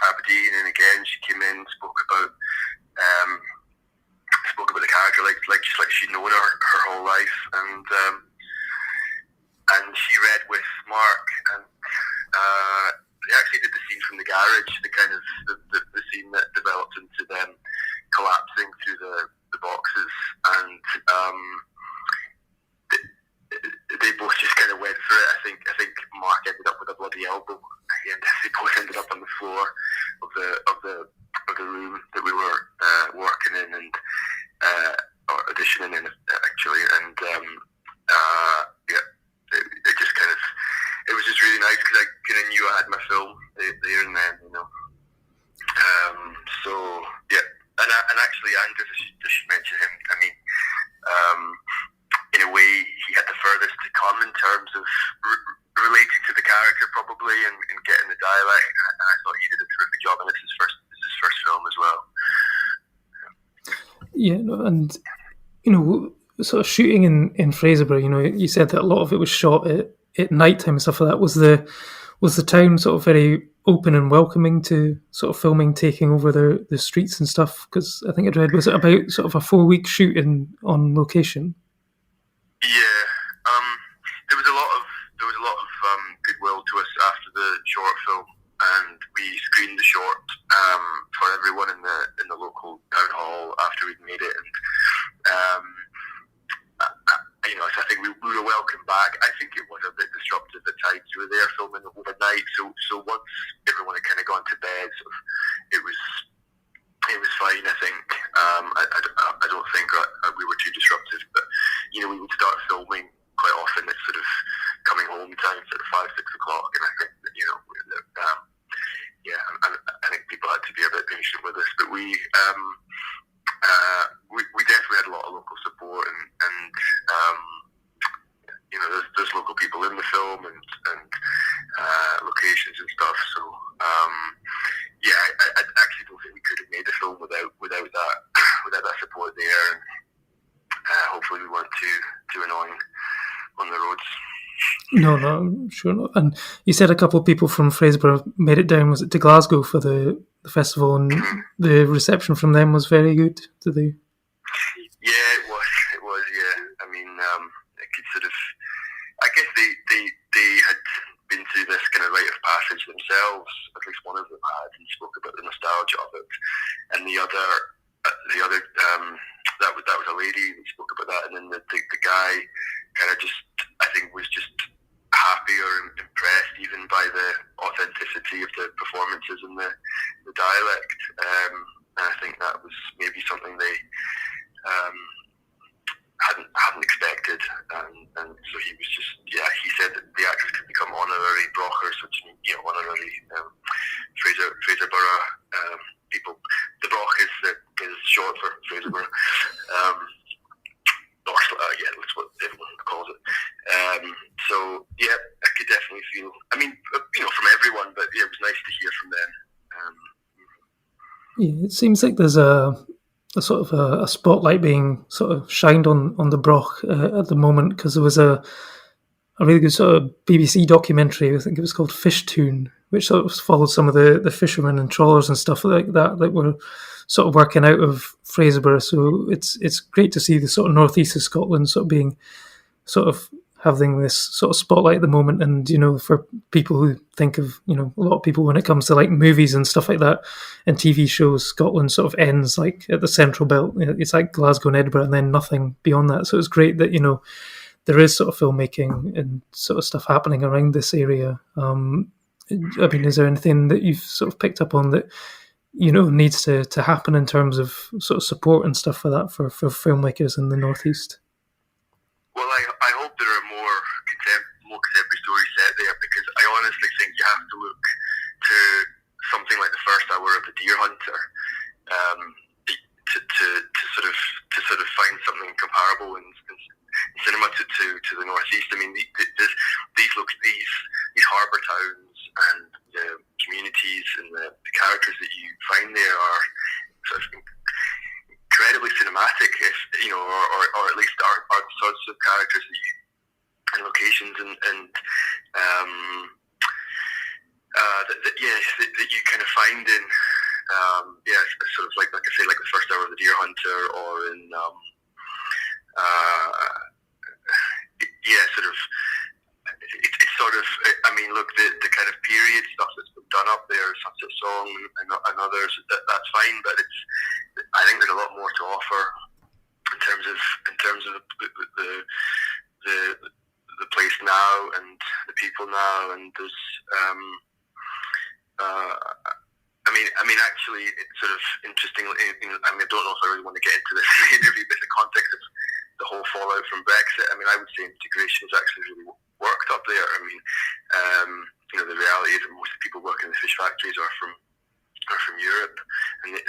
S12: Aberdeen, and again she came in, spoke about the character like just like she'd known her whole life, and she read with Mark, and they actually did the scene from the garage, the kind of the scene that developed into them collapsing through the boxes, and they both just kind of went through it. I think Mark ended up with a bloody elbow, and they both ended up on the floor of the room that we were working in and or auditioning in, actually, and it just kind of, it was just really nice because I kind of knew I had my film there and then, you know. So yeah, and actually Andrew, I should mention him. I mean, in a way, he had the furthest to come in terms of relating to the character, probably, and getting the dialect. And I thought he did a terrific job, and it's his first film as well.
S4: Yeah, and you know, sort of shooting in Fraserburgh, you know, you said that a lot of it was shot at night time and stuff like that. Was the town sort of very open and welcoming to sort of filming taking over the streets and stuff? Because I think I'd read, was it about sort of a 4-week shoot on location?
S12: Yeah, there was a lot of goodwill to us after the short film, and we screened the short for everyone in the local town hall after we'd made it, and you know, so I think we were welcome back. I think it was a bit disruptive at times. We were there filming overnight, so once everyone had kind of gone to bed, sort of, it was fine. I think I don't think we were too disruptive, but you know, we would start filming quite often at sort of coming home time, sort of 5-6 o'clock, and I think that, you know, I think people had to be a bit patient with us, but we definitely had a lot of local support, and you know, there's local people in the film and locations and stuff. So yeah, I actually don't think we could have made the film without that support there, and hopefully we weren't too annoying on the roads.
S4: No, I'm sure not. And you said a couple of people from Fraserburgh made it down, was it to Glasgow for the festival, and the reception from them was very good, did they?
S12: Yeah, it was, yeah. I mean, it could sort of, I guess they had been through this kind of rite of passage themselves, at least one of them had, and spoke about the nostalgia of it, and the other that was a lady that spoke about that, and then the guy kind of just, I think, was just happy or impressed even by the authenticity of the performances and the dialect, and I think that was maybe something they hadn't expected, and so he was just, yeah, he said that the actors could become honorary brochers, which means, you know, honorary Fraserburgh people. The broch is short for Fraserburgh, yeah, that's what everyone calls it. So yeah, I could definitely feel, I mean, you know, from everyone, but yeah, it was nice to hear from them.
S4: Yeah, it seems like there's a sort of a spotlight being sort of shined on the broch at the moment, because there was a really good sort of BBC documentary, I think it was called Fish Tune, which sort of followed some of the fishermen and trawlers and stuff like that were sort of working out of Fraserburgh. So it's great to see the sort of northeast of Scotland sort of being sort of having this sort of spotlight at the moment. And, you know, for people who think of, you know, a lot of people when it comes to like movies and stuff like that and TV shows, Scotland sort of ends like at the central belt. It's like Glasgow and Edinburgh and then nothing beyond that. So it's great that, you know, there is sort of filmmaking and sort of stuff happening around this area. I mean, is there anything that you've sort of picked up on that, you know, needs to happen in terms of sort of support and stuff for that for filmmakers in the northeast?
S12: Well, I hope there are more contemporary stories set there, because I honestly think you have to look to something like The First Hour of the Deer Hunter to sort of find something comparable in cinema to the northeast. I mean, these harbour towns and the communities and the characters that you find there are sort of incredibly cinematic, if you know, or at least are the sorts of characters that you, and locations and that you kind of find in sort of like I say, like The First Hour of the Deer Hunter, or in sort of. It's sort of. I mean, look, the kind of period stuff that's been done up there, Sunset Song and others, that's fine. But I think there's a lot more to offer in terms of the place now and the people now, and there's. I mean, actually, it's sort of interesting. I mean, I don't know if I really want to get into this interview, but in the context of the whole fallout from Brexit, I mean, I would say integration has actually really worked up there. I mean, the reality is that most of the people working in the fish factories are from Europe, and the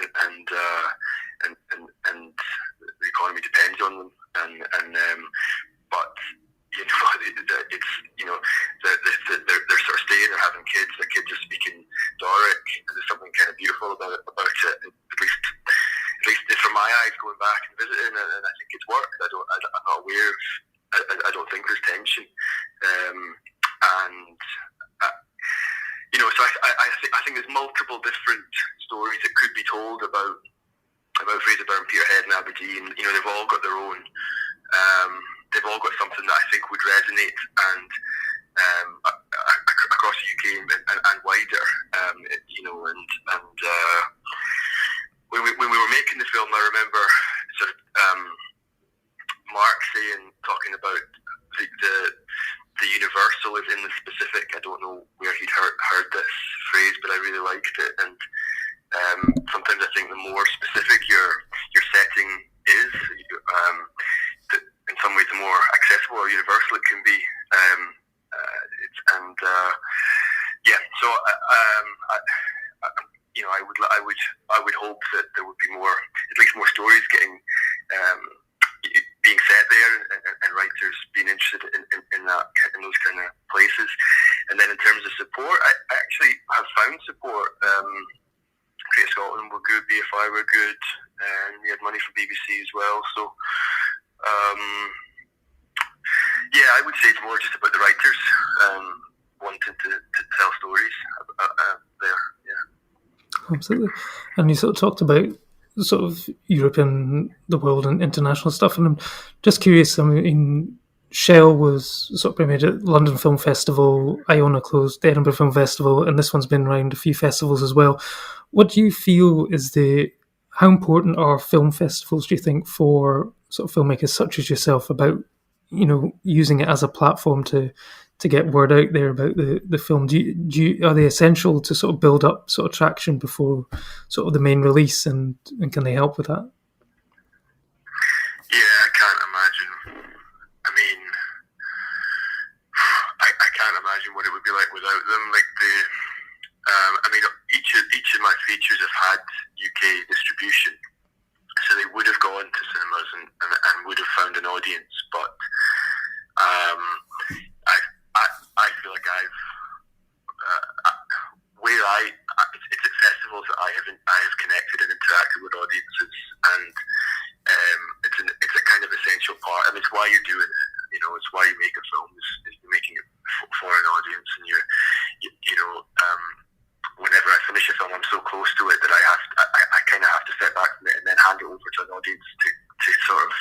S12: economy depends on them, but. It's they're sort of staying, they're having kids. The kids are speaking Doric, and there's something kind of beautiful about it. At least from my eyes, going back and visiting, and I think it's worked. I'm not aware of. I don't think there's tension, So I think there's multiple different stories that could be told about Fraserburgh and Peterhead and Aberdeen. They've all got their own. They've all got something that I think would resonate and across the UK and wider. When we were making the film, I remember sort of Mark talking about the universal is in the specific. I don't know where he'd heard this phrase, but I really liked it. And sometimes I think the more specific your setting is, in some ways, the more accessible or universal it can be. I would hope that there would be at least more stories being set there, and writers being interested in those kind of places. And then in terms of support, I actually have found support. Creative Scotland were good, BFI were good, and we had money from BBC as well. So. I would say it's more just about the writers wanting to tell stories there. Yeah.
S4: Absolutely. And you sort of talked about sort of Europe and the world and international stuff, and I'm just curious. I mean, Shell was sort of premiered at London Film Festival, Iona closed the Edinburgh Film Festival, and this one's been around a few festivals as well. What do you feel is how important are film festivals, do you think, for sort of filmmakers such as yourself about, using it as a platform to get word out there about the film? Are they essential to sort of build up sort of traction before sort of the main release, and can they help with that?
S12: Yeah, I can't imagine. I mean, I can't imagine what it would be like without them. Like each of my features have had UK distribution, so they would have gone to cinemas and would have found an audience. But I feel like it's at festivals that I have connected and interacted with audiences, and it's a kind of essential part. I mean, it's why you're doing it. It's why you make a film. Is you're making it for an audience, and whenever I finish a film, I'm so close to it that I kind of have to step back from it and then hand it over to an audience to sort of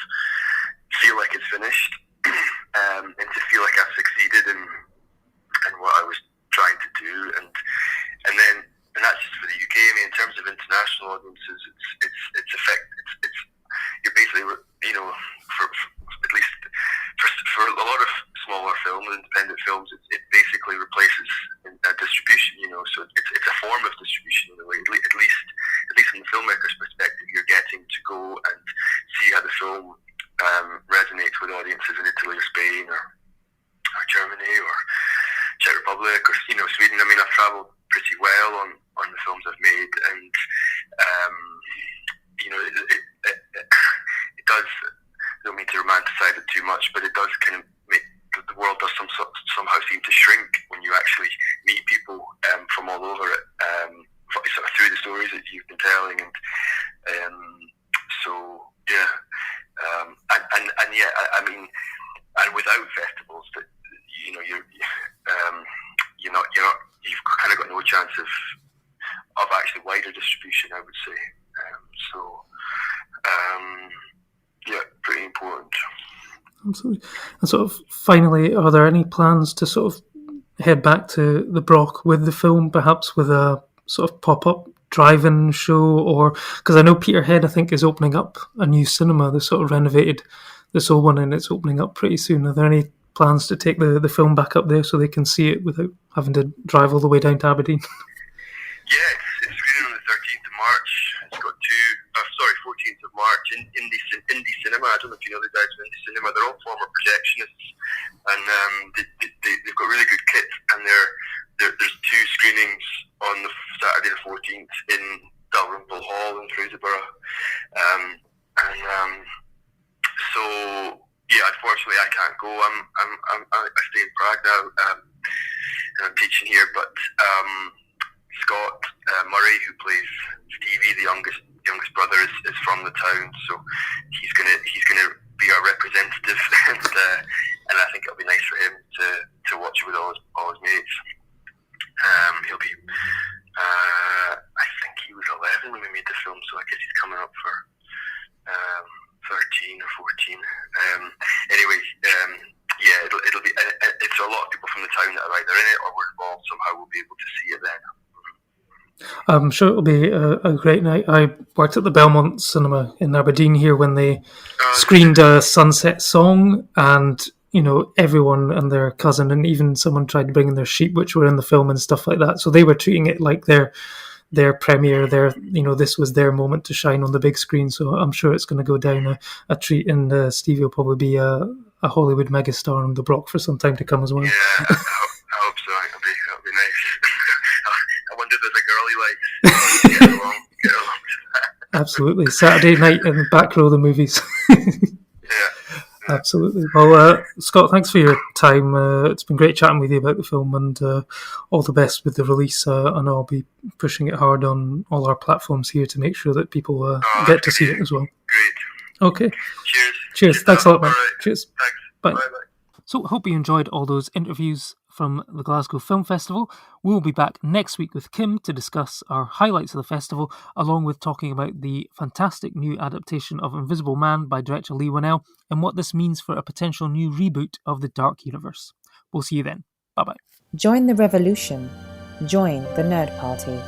S12: feel like it's finished, and to feel like I've succeeded in what I was trying to do, and that's just for the UK. I mean, in terms of international audiences, it's you're basically, for at least for a lot of smaller films, independent films, it basically replaces distribution. So it's a form of distribution in a way. At least from the filmmaker's perspective, you're getting to go and see how the film resonates with audiences in Italy or Spain or Germany or Czech Republic or Sweden. I mean, I've travelled pretty well on the films I've made, and it does. I don't mean to romanticize it too much, but it does kind of make the world does somehow seem to shrink when you actually meet people from all over it, sort of through the stories that you've been telling, and I mean, and without festivals, that you've kind of got no chance of actually wider distribution, I would say. Pretty important.
S4: Absolutely. And sort of finally, are there any plans to sort of head back to the Broch with the film, perhaps with a sort of pop-up drive-in show? Or because I know Peterhead, I think, is opening up a new cinema. They sort of renovated this old one and it's opening up pretty soon. Are there any plans to take the film back up there so they can see it without having to drive all the way down to Aberdeen?
S12: Yeah, it's screening on the 13th of March. It's got 14th of March in Indie Cinema. I don't know if you know the guys from Indie Cinema. They're all former projectionists, and they've got really good kit. And there's 2 screenings on the Saturday the 14th in Dalrymple Hall in Fraserburgh. So yeah, unfortunately I can't go. I stay in Prague now, and I'm teaching here. But Scott Murray, who plays Stevie, the youngest brother, is from the town, so he's gonna be our representative, and I think it'll be nice for him to watch it with all his mates. He'll be, I think he was 11 when we made the film, so I guess he's coming up for 13 or 14. Anyway, yeah, it'll be. It's a lot of people from the town that are either in it or were involved somehow will be able to see it then.
S4: I'm sure it'll be a great night. I worked at the Belmont Cinema in Aberdeen here when they screened a Sunset Song, and everyone and their cousin, and even someone tried to bring in their sheep, which were in the film and stuff like that. So they were treating it like their premiere. This was their moment to shine on the big screen. So I'm sure it's going to go down a treat, and Stevie will probably be a Hollywood megastar on the Broch for some time to come as well.
S12: Yeah, I hope so. It'll be nice. I wonder if there's a girl he likes. Get along to that.
S4: Absolutely. Saturday night in the back row of the movies.
S12: Yeah.
S4: Absolutely. Well, Scott, thanks for your time. It's been great chatting with you about the film, and all the best with the release. And I'll be pushing it hard on all our platforms here to make sure that people get to see it as well.
S12: Great.
S4: Okay.
S12: Cheers.
S4: Thanks a lot, man.
S12: Right.
S4: Cheers.
S12: Thanks.
S4: Bye.
S12: Bye.
S4: So I hope you enjoyed all those interviews from the Glasgow Film Festival. We'll be back next week with Kim to discuss our highlights of the festival, along with talking about the fantastic new adaptation of Invisible Man by director Leigh Whannell and what this means for a potential new reboot of the Dark Universe. We'll see you then. Bye-bye.
S1: Join the revolution. Join the Nerd Party.